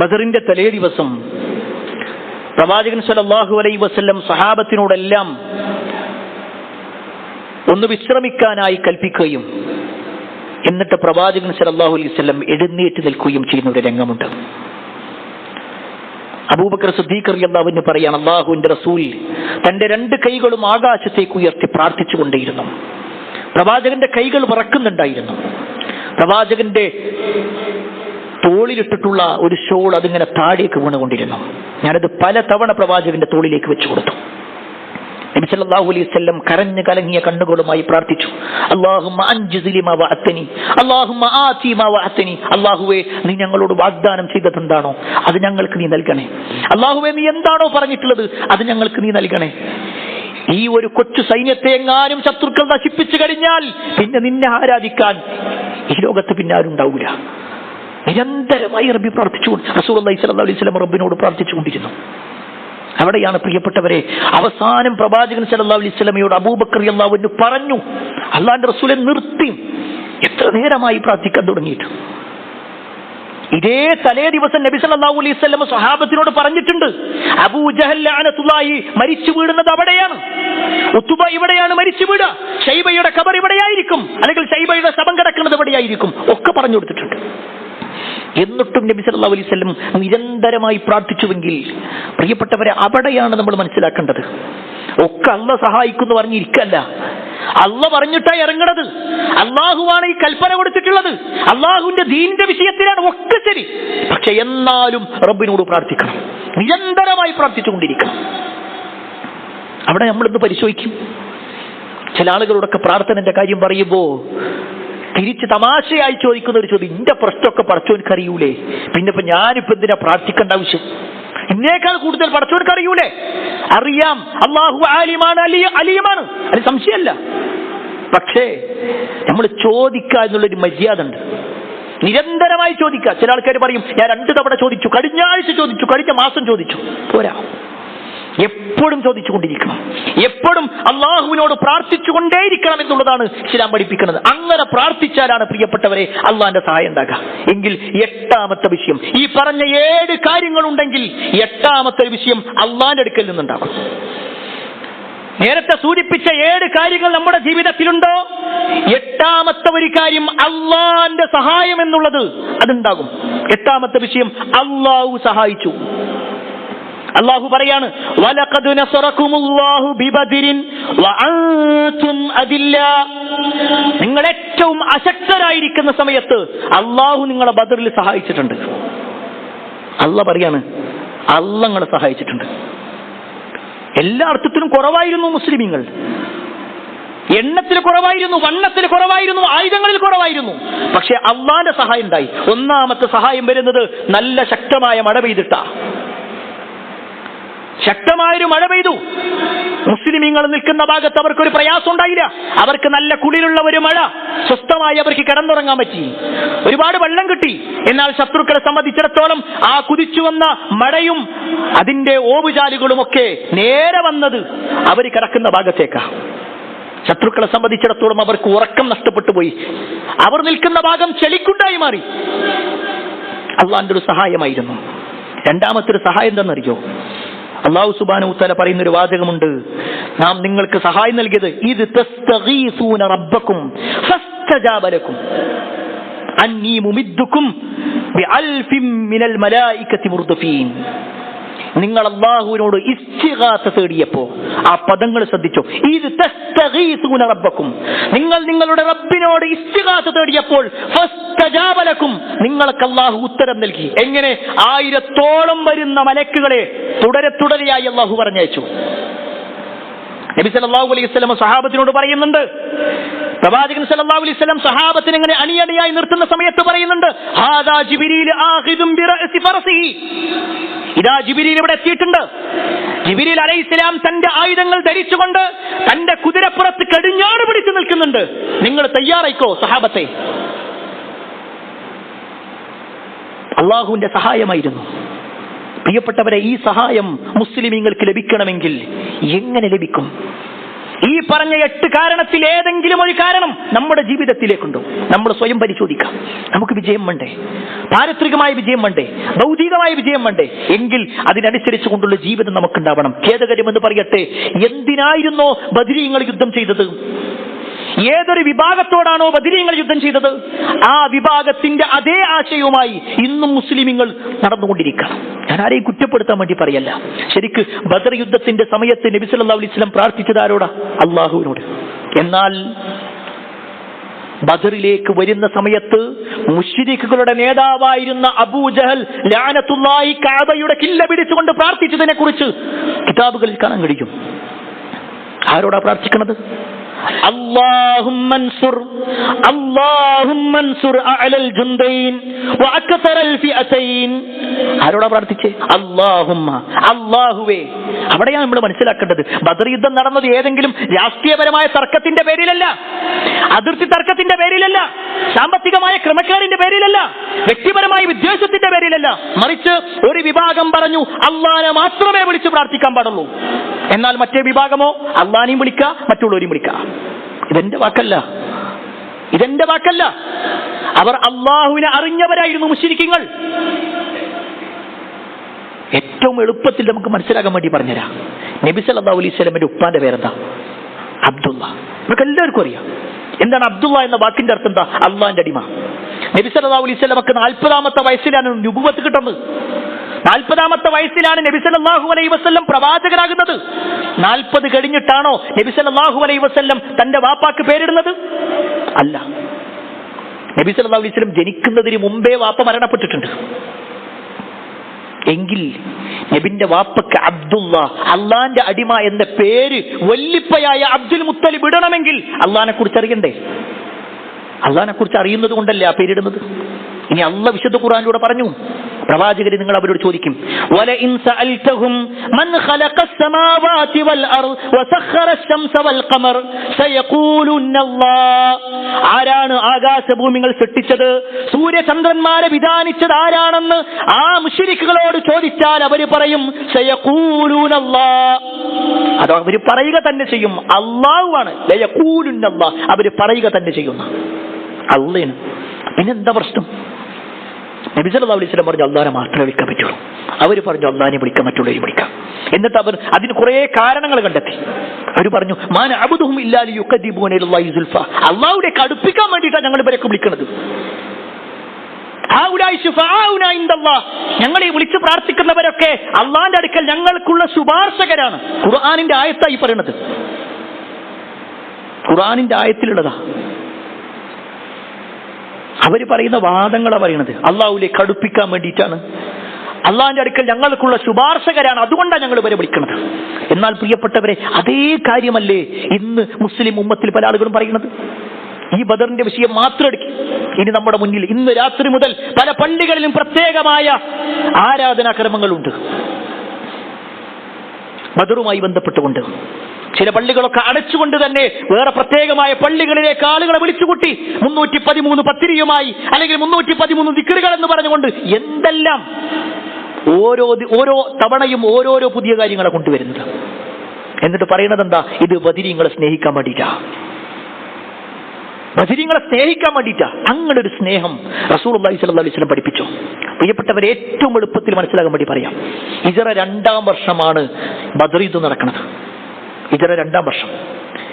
ബദറിന്റെ തലേ ദിവസം പ്രവാചകൻ സല്ലല്ലാഹു അലൈഹി വസല്ലം സഹാബത്തിനോടെല്ലാം ഒന്ന് വിശ്രമിക്കാനായി കൽപ്പിക്കുകയും എന്നിട്ട് പ്രവാചകൻ സല്ലല്ലാഹു അലൈഹി വസല്ലം എഴുന്നേറ്റ് നിൽക്കുകയും ചെയ്യുന്ന ഒരു രംഗമുണ്ട്. അബൂബക്കർ സിദ്ദീഖ് റളിയല്ലാഹു അൻഹു പറയാണ്, അല്ലാഹുവിന്റെ റസൂൽ തന്റെ 2 കൈകളും ആകാശത്തേക്ക് ഉയർത്തി പ്രാർത്ഥിച്ചുകൊണ്ടേയിരുന്നു. പ്രവാചകന്റെ കൈകൾ വിറക്കുന്നുണ്ടായിരുന്നു. പ്രവാചകന്റെ തോളിലിട്ടിട്ടുള്ള ഒരു ഷോൾ അതിങ്ങനെ താഴേക്ക് വീണുകൊണ്ടിരുന്നു. ഞാനത് പല തവണ പ്രവാചകന്റെ തോളിലേക്ക് വെച്ചു കൊടുത്തു. നബി സല്ലല്ലാഹു അലൈഹി വസല്ലം കരഞ്ഞു കലങ്ങിയ കണ്ണുകളുമായി പ്രാർത്ഥിച്ചു, അല്ലാഹുമ്മ അൻജിസ് ലിമാ വഅതനി, അല്ലാഹുമ്മ ആതി മാ വഅതനി. അല്ലാഹുവേ, നീ ഞങ്ങളോട് വാഗ്ദാനം ചെയ്തത് എന്താണോ അത് ഞങ്ങൾക്ക് നീ നൽകണേ. അല്ലാഹുവേ, നീ എന്താണോ പറഞ്ഞിട്ടുള്ളത് അത് ഞങ്ങൾക്ക് നീ നൽകണേ. ഈ ഒരു കൊച്ചു സൈന്യത്തെ എങ്ങാനും ശത്രുക്കൾ നശിപ്പിച്ചു കഴിഞ്ഞാൽ പിന്നെ നിന്നെ ആരാധിക്കാൻ ഈ ലോകത്ത് പിന്നെ ആരും ഉണ്ടാവില്ല. നിരന്തരമായി റബ്ബി പ്രാർത്ഥിച്ചുകൊണ്ട് റസൂലുള്ളാഹി സ്വല്ലല്ലാഹു അലൈഹി വസല്ലം റബ്ബിനോട് പ്രാർത്ഥിച്ചുകൊണ്ടിരുന്നു. അവിടെയാണ് പ്രിയപ്പെട്ടവരെ അവസാനം പ്രവാചകൻ സല്ലല്ലാഹു അലൈഹി വസല്ലമയോട് അബൂബക്കർ റളിയല്ലാഹു അൻഹു പറഞ്ഞു, അല്ലാഹുവിന്റെ റസൂലെ നിർത്തി, എത്ര നേരമായി പ്രാർത്ഥിക്കാൻ തുടങ്ങിയിട്ട്. ഇതേ തലേ ദിവസം നബി സല്ലല്ലാഹു അലൈഹി വസല്ലം സ്വഹാബത്തിനോട് പറഞ്ഞിട്ടുണ്ട്, അബൂ ജഹൽ ലഅനത്തുല്ലാഹി മരിച്ചു വീഴുന്നത് അവിടെയാണ്, ഉത്ബ ഇവിടെയാണ് മരിച്ചു വീഴുക, ശൈബയുടെ ഖബർ ഇവിടെയായിരിക്കും, അല്ലെങ്കിൽ ശൈബയുടെ ശവം കിടക്കുന്നത് ഇവിടെയായിരിക്കും, ഒക്കെ പറഞ്ഞു കൊടുത്തിട്ടുണ്ട്. എന്നിട്ടും നബി സല്ലല്ലാഹു അലൈഹി വസല്ലം നിരന്തരമായി പ്രാർത്ഥിച്ചുവെങ്കിൽ പ്രിയപ്പെട്ടവരെ അവിടെയാണ് നമ്മൾ മനസ്സിലാക്കേണ്ടത്. ഒക്കെ അള്ളാഹ് സഹായിക്കുന്നു പറഞ്ഞിരിക്കല്ല, അള്ളാഹ് പറഞ്ഞിട്ടാ ഇറങ്ങണത്. അള്ളാഹുവാണ് ഈ കൽപ്പന കൊടുത്തിട്ടുള്ളത്, അള്ളാഹുവിന്റെ ദീനിന്റെ വിഷയത്തിലാണ് ഒക്കെ ശരി. പക്ഷെ എന്നാലും റബ്ബിനോട് പ്രാർത്ഥിക്കണം, നിരന്തരമായി പ്രാർത്ഥിച്ചുകൊണ്ടിരിക്കണം. അവിടെ നമ്മളിന്ന് പരിശോധിക്കും. ചില ആളുകളോടൊക്കെ പ്രാർത്ഥനന്റെ കാര്യം പറയുമ്പോ തിരിച്ച് തമാശയായി ചോദിക്കുന്ന ഒരു ചോദ്യം, ഇന്റെ പ്രശ്നമൊക്കെ പടച്ചോനക്ക് അറിയൂലേ, പിന്നെ ഇപ്പൊ ഞാനിപ്പോ എന്തിനാ പ്രാർത്ഥിക്കേണ്ട ആവശ്യം? എന്നേക്കാൾ കൂടുതൽ പടച്ചോനക്ക് അറിയൂലേ? അറിയാം, അല്ലാഹു ആലിമാണ്, അലീമാണ്, അത് സംശയമല്ല. പക്ഷേ നമ്മൾ ചോദിക്കുക എന്നുള്ളൊരു മര്യാദ ഉണ്ട്. നിരന്തരമായി ചോദിക്കുക. ചില ആൾക്കാർ പറയും, ഞാൻ 2 തവണ ചോദിച്ചു, കഴിഞ്ഞ ആഴ്ച ചോദിച്ചു, കഴിഞ്ഞ മാസം ചോദിച്ചു. പോരാ, എപ്പോഴും ചോദിച്ചുകൊണ്ടിരിക്കണം, എപ്പോഴും അള്ളാഹുവിനോട് പ്രാർത്ഥിച്ചുകൊണ്ടേയിരിക്കണം എന്നുള്ളതാണ് ഇസ്ലാം പഠിപ്പിക്കുന്നത്. അങ്ങനെ പ്രാർത്ഥിച്ചാലാണ് പ്രിയപ്പെട്ടവരെ അള്ളാഹിന്റെ സഹായം ഉണ്ടാകുക. എങ്കിൽ 8ാമത്തെ വിഷയം, ഈ പറഞ്ഞ 7 കാര്യങ്ങളുണ്ടെങ്കിൽ 8ാമത്തെ വിഷയം അള്ളാഹിന്റെ അടുക്കൽ നിന്നുണ്ടാകും. നേരത്തെ സൂചിപ്പിച്ച 7 കാര്യങ്ങൾ നമ്മുടെ ജീവിതത്തിലുണ്ടോ, 8ാമത്തെ ഒരു കാര്യം അള്ളാഹിന്റെ സഹായം എന്നുള്ളത് അതുണ്ടാകും. 8ാമത്തെ വിഷയം അള്ളാഹു സഹായിച്ചു. അല്ലാഹു പറയാണ്, വലഖദ് നസറകുമുല്ലാഹു ബിബദരിൻ വഅൻതും അദില്ല. നിങ്ങൾ ഏറ്റവും അശക്തരായിരിക്കുന്ന സമയത്ത് അല്ലാഹു നിങ്ങളെ ബദറിൽ സഹായിച്ചിട്ടുണ്ട്. അല്ലാഹ് പറയാണ്, അല്ലാഹ് നിങ്ങളെ സഹായിച്ചിട്ടുണ്ട്. എല്ലാ അർത്ഥത്തിലും കുറവായിരുന്നു മുസ്ലിമീങ്ങൾ. എണ്ണത്തിൽ കുറവായിരുന്നു, വണ്ണത്തിൽ കുറവായിരുന്നു, ആയുധങ്ങളിൽ കുറവായിരുന്നു. പക്ഷെ അല്ലാഹുവിന്റെ സഹായം ഉണ്ടായി. 1ാമത്തെ സഹായം വരുന്നത് നല്ല ശക്തമായ മഴ പെയ്തിട്ടാ. ശക്തമായൊരു മഴ പെയ്തു. മുസ്ലിമീങ്ങൾ നിൽക്കുന്ന ഭാഗത്ത് അവർക്കൊരു പ്രയാസം ഉണ്ടായില്ല. അവർക്ക് നല്ല കുളിരുള്ള ഒരു മഴ, സ്വസ്ഥമായി അവർക്ക് കിടന്നുറങ്ങാൻ പറ്റി. ഒരുപാട് വെള്ളം കിട്ടി. എന്നാൽ ശത്രുക്കളെ സംബന്ധിച്ചിടത്തോളം ആ കുതിച്ചു വന്ന മഴയും അതിന്റെ ഓവുചാലുകളുമൊക്കെ നേരെ വന്നത് അവർ കിടക്കുന്ന ഭാഗത്തേക്കാ. ശത്രുക്കളെ സംബന്ധിച്ചിടത്തോളം അവർക്ക് ഉറക്കം നഷ്ടപ്പെട്ടു പോയി. അവർ നിൽക്കുന്ന ഭാഗം ചെളിക്കുണ്ടായി മാറി. അള്ളാന്റെ ഒരു സഹായമായിരുന്നു. 2ാമത്തെ ഒരു സഹായം എന്താണെന്നറിയോ? അല്ലാഹു സുബ്ഹാനഹു വ തആല പറയുന്ന ഒരു വാചകമുണ്ട്, നാം നിങ്ങൾക്ക് സഹായം നൽകിയത് ഇത് തസ്തഗീസൂന റബ്ബക്കും ഫസ്തജാബ ലക്കും അന്നീ മുമിദ്ദുക്കും ബിഅൽഫിൻ മിനൽ മലായികതി മുർദഫീൻ. നിങ്ങൾ അല്ലാഹുവിനോട് ഇസ്തിഗാസ തേടിയപ്പോ, ആ പദങ്ങൾ ശ്രദ്ധിച്ചോ, ഇത് തസ്തഗീസൂന റബ്ബക്കും, നിങ്ങൾ നിങ്ങളുടെ റബ്ബിനോട് ഇസ്തിഗാസ തേടിയപ്പോൾ ഫസ്തജാബ ലക്കും, നിങ്ങൾക്ക് അല്ലാഹു ഉത്തരം നൽകി. എങ്ങനെ? 1000ഓളം വരുന്ന മലക്കുകളെ തുടരെയായി അല്ലാഹു പറഞ്ഞയച്ചു. നബി സല്ലല്ലാഹു അലൈഹി വസല്ലം സഹാബത്തിനോട് പറയുന്നുണ്ട്, പ്രവാചകൻ സല്ലല്ലാഹു അലൈഹി വസല്ലം സഹാബത്തിനെ ഇങ്ങനെ അണിയണിയായി നിർത്തുന്ന സമയത്ത് പറയുന്നുണ്ട്, ഹാദാ ജിബ്രീൽ ആഖിദും ബിറഅസി ഫർസിഹി. ഇതാ ജിബ്രീൽ ഇവിടെ എത്തിയിട്ടുണ്ട്. ജിബ്രീൽ അലൈഹിസ്സലാം തന്റെ ആയുധങ്ങൾ ധരിച്ചുകൊണ്ട് തന്റെ കുതിരപ്പുറത്ത് കടിഞ്ഞാണ് പിടിച്ചു നിൽക്കുന്നുണ്ട്. നിങ്ങൾ തയ്യാറായിക്കോ സഹാബത്തെ. അള്ളാഹുവിന്റെ സഹായമായിരുന്നു. പ്രിയപ്പെട്ടവരെ, ഈ സഹായം മുസ്ലിമീങ്ങൾക്ക് ലഭിക്കണമെങ്കിൽ എങ്ങനെ ലഭിക്കും? ഈ പറഞ്ഞ 8 കാരണത്തിൽ ഏതെങ്കിലും ഒരു കാരണം നമ്മുടെ ജീവിതത്തിലേക്കുണ്ടോ? നമ്മൾ സ്വയം പരിശോധിക്കാം. നമുക്ക് വിജയം വേണ്ടേ? പാരിത്രികമായ വിജയം വേണ്ടേ? ഭൗതികമായ വിജയം വേണ്ടേ? എങ്കിൽ അതിനനുസരിച്ച് കൊണ്ടുള്ള ജീവിതം നമുക്കുണ്ടാവണം. ഖേദകരമെന്ന് പറയട്ടെ, എന്തിനായിരുന്നോ ബദരീങ്ങൾ യുദ്ധം ചെയ്തത്? ഏതൊരു വിഭാഗത്തോടാണോ ബദരീങ്ങൾ യുദ്ധം ചെയ്തത്, ആ വിഭാഗത്തിന്റെ അതേ ആശയവുമായി ഇന്നും മുസ്ലിമീങ്ങൾ നടന്നുകൊണ്ടിരിക്കണം. ഞാൻ ആരെയും കുറ്റപ്പെടുത്താൻ വേണ്ടി പറയല്ല. ശരിക്ക് ബദർ യുദ്ധത്തിന്റെ സമയത്ത് നബി സല്ലല്ലാഹു അലൈഹി വസല്ലം പ്രാർത്ഥിച്ചത് ആരോടാ? അല്ലാഹുവിനോട്. എന്നാൽ ബദറിലേക്ക് വരുന്ന സമയത്ത് മുശ്രിക്കുകളുടെ നേതാവായിരുന്ന അബൂജഹൽ ലഅനത്തുല്ലാഹി കഅബയുടെ കില്ല പിടിച്ചുകൊണ്ട് പ്രാർത്ഥിച്ചതിനെ കുറിച്ച് കിതാബുകളിൽ കാണാൻ കഴിയും. ആരോടാ പ്രാർത്ഥിക്കുന്നത്? ആരോടാ പ്രാർത്ഥിച്ചേ? അല്ലാഹുവേ. അവിടെയാണ് നമ്മൾ മനസ്സിലാക്കേണ്ടത്, ബദർ യുദ്ധം നടന്നത് ഏതെങ്കിലും രാഷ്ട്രീയപരമായ തർക്കത്തിന്റെ പേരിലല്ല, അതിർത്തി തർക്കത്തിന്റെ പേരിലല്ല, സാമ്പത്തികമായ ക്രമക്കേടിന്റെ പേരിലല്ല, വ്യക്തിപരമായ വിദ്വേഷത്തിന്റെ പേരിലല്ല. മറിച്ച് ഒരു വിഭാഗം പറഞ്ഞു അല്ലാഹനെ മാത്രമേ വിളിച്ച് പ്രാർത്ഥിക്കാൻ പാടുള്ളൂ, എന്നാൽ മറ്റേ വിഭാഗമോ അല്ലാഹനെയും വിളിക്കുക, മറ്റുള്ളവരെയും വിളിക്കുക. ഇതെന്റെ വാക്കല്ല. അവർ അല്ലാഹുവിനെ അറിഞ്ഞവരായിരുന്നു മുശ്രിക്കുകൾ. ഏറ്റവും എളുപ്പത്തിൽ നമുക്ക് മനസ്സിലാക്കാൻ വേണ്ടി പറഞ്ഞുതരാം. നബി സല്ലല്ലാഹു അലൈഹി വസല്ലമയുടെ ഉപ്പാന്റെ പേരെന്താ? അബ്ദുള്ള. നമുക്ക് എല്ലാവർക്കും അറിയാം. എന്താണ് അബ്ദുള്ള എന്ന വാക്കിന്റെ അർത്ഥം? എന്താ? അള്ളാന്റെ അടിമ. നബി സല്ലല്ലാഹു അലൈഹി വസല്ലമക്ക് 40ാമത്തെ വയസ്സിലാണ് നുബുവത്ത് കിട്ടുന്നത്. 40ാമത്തെ വയസ്സിലാണ് നബി സല്ലല്ലാഹു അലൈഹി വസല്ലം പ്രവാചകനാകുന്നത്. 40 കഴിഞ്ഞിട്ടാണോ നബി സല്ലല്ലാഹു അലൈഹി വസല്ലം തന്റെ വാപ്പാക്ക് പേരിടുന്നത്? അല്ല. നബി സല്ലല്ലാഹു അലൈഹി വസല്ലം ജനിക്കുന്നതിന് മുമ്പേ വാപ്പ മരണപ്പെട്ടിട്ടുണ്ട്. എങ്കിൽ നബിന്റെ വാപ്പക്ക് അബ്ദുള്ള, അള്ളാന്റെ അടിമ എന്ന പേര് വല്ലിപ്പയായ അബ്ദുൽ മുത്തലിബ് ഇടണമെങ്കിൽ അള്ളാഹിനെ കുറിച്ച് അറിയണ്ടേ? അള്ളാഹിനെ കുറിച്ച് അറിയുന്നത് കൊണ്ടല്ലേ ആ പേരിടുന്നത്. ഇനി അള്ളാഹ് വിശുദ്ധ ഖുർആനിലൂടെ പറഞ്ഞു, പ്രവാചകരെ നിങ്ങൾ അവരോട് ചോദിക്കും, വലഇൻ സഅൽതഹും മൻ ഖലഖസ് സമാവാതി വൽ അർദ് വസഖറസ് ശംസ വൽ ഖമർ സയഖൂലുന്നല്ലാഹ്. ആരാണ് ആകാശഭൂമികൾ സൃഷ്ടിച്ചത്, സൂര്യചന്ദ്രന്മാരെ വിധാനിച്ചത് ആരാണെന്ന് ആ മുശ്രിക്കുകളോട് ചോദിച്ചാൽ അവർ പറയും സയഖൂലുനല്ലാഹ്. അത് അവർ പറയുക തന്നെ ചെയ്യും, അല്ലാഹുവാണ്. ലയഖൂലുന്നല്ലാഹ്, അവർ പറയുക തന്നെ ചെയ്യുന്ന അല്ലാഹുവാണ്. പിന്നെന്താ പ്രശ്നം? നബി സല്ലല്ലാഹു അലൈഹി വസല്ലം പറഞ്ഞു അല്ലാഹനെ മാത്രമേ വിളിക്കാൻ പറ്റുള്ളൂ. അവർ പറഞ്ഞു അല്ലാഹനെ വിളിക്കാൻ, മറ്റുള്ളവരെ വിളിക്കാം. എന്നിട്ട് അവർ അതിന് കുറെ കാരണങ്ങൾ കണ്ടെത്തി. അവർ പറഞ്ഞു മാ നഅബുദുഹും ഇല്ലാ ലിയുഖദിബൂന ഇലല്ലാഹി സുൽഫ. അല്ലാഹുവിലേക്ക് അടുപ്പിക്കാൻ വേണ്ടിയിട്ടാണ് ഞങ്ങൾ ഇവരൊക്കെ വിളിക്കുന്നത്. ഹൗലായി ശുഫാഉന ഇൻദല്ലാഹ്. ഞങ്ങളെ വിളിച്ച് പ്രാർത്ഥിക്കുന്നവരൊക്കെ അല്ലാഹുവിന്റെ അടുക്കൽ ഞങ്ങൾക്കുള്ള ശുപാർശകരാണ്. ഖുർആനിന്റെ ആയത്തായി പറയുന്നത്, ഖുർആനിന്റെ ആയത്തിലുള്ളതാ. അവർ പറയുന്ന വാദങ്ങളാണ് പറയുന്നത്. അള്ളാഹുവിലേക്ക് അടുപ്പിക്കാൻ വേണ്ടിയിട്ടാണ്, അള്ളാഹിന്റെ അടുക്കൽ ഞങ്ങൾക്കുള്ള ശുപാർശകരാണ്, അതുകൊണ്ടാണ് ഞങ്ങൾ ഇവരെ വിളിക്കുന്നത്. എന്നാൽ പ്രിയപ്പെട്ടവരെ, അതേ കാര്യമല്ലേ ഇന്ന് മുസ്ലിം ഉമ്മത്തിൽ പല ആളുകളും പറയുന്നത്? ഈ ബദറിന്റെ വിഷയം മാത്രം എടുക്കും. ഇനി നമ്മുടെ മുന്നിൽ ഇന്ന് രാത്രി മുതൽ പല പള്ളികളിലും പ്രത്യേകമായ ആരാധനാക്രമങ്ങളുണ്ട് ബദറുമായി ബന്ധപ്പെട്ടുകൊണ്ട്. ചില പള്ളികളൊക്കെ അടച്ചുകൊണ്ട് തന്നെ വേറെ പ്രത്യേകമായ പള്ളികളിലേക്ക് ആളുകളെ വിളിച്ചുകൂട്ടി 313 പത്തിരിയുമായി അല്ലെങ്കിൽ 313 ദിക്റുകൾ എന്ന് പറഞ്ഞുകൊണ്ട് എന്തെല്ലാം ഓരോ തവണയും ഓരോരോ പുതിയ കാര്യങ്ങളെ കൊണ്ടുവരുന്നത്. എന്നിട്ട് പറയുന്നത് എന്താ? ഇത് ബദരീങ്ങളെ സ്നേഹിക്കാൻ വേണ്ടിയിട്ടാ, ബദരീങ്ങളെ സ്നേഹിക്കാൻ വേണ്ടിയിട്ടാ. അങ്ങനെ ഒരു സ്നേഹം റസൂലുള്ളാഹി സ്വല്ലല്ലാഹു അലൈഹി വസല്ലം പഠിപ്പിച്ചു. പ്രിയപ്പെട്ടവരെ, ഏറ്റവും എളുപ്പത്തിൽ മനസ്സിലാക്കാൻ വേണ്ടി പറയാം. ഹിജ്റ 2ാം വർഷമാണ് ബദർ യുദ്ധം നടക്കുന്നത്. ഹിജ്റ 2ാം വർഷം.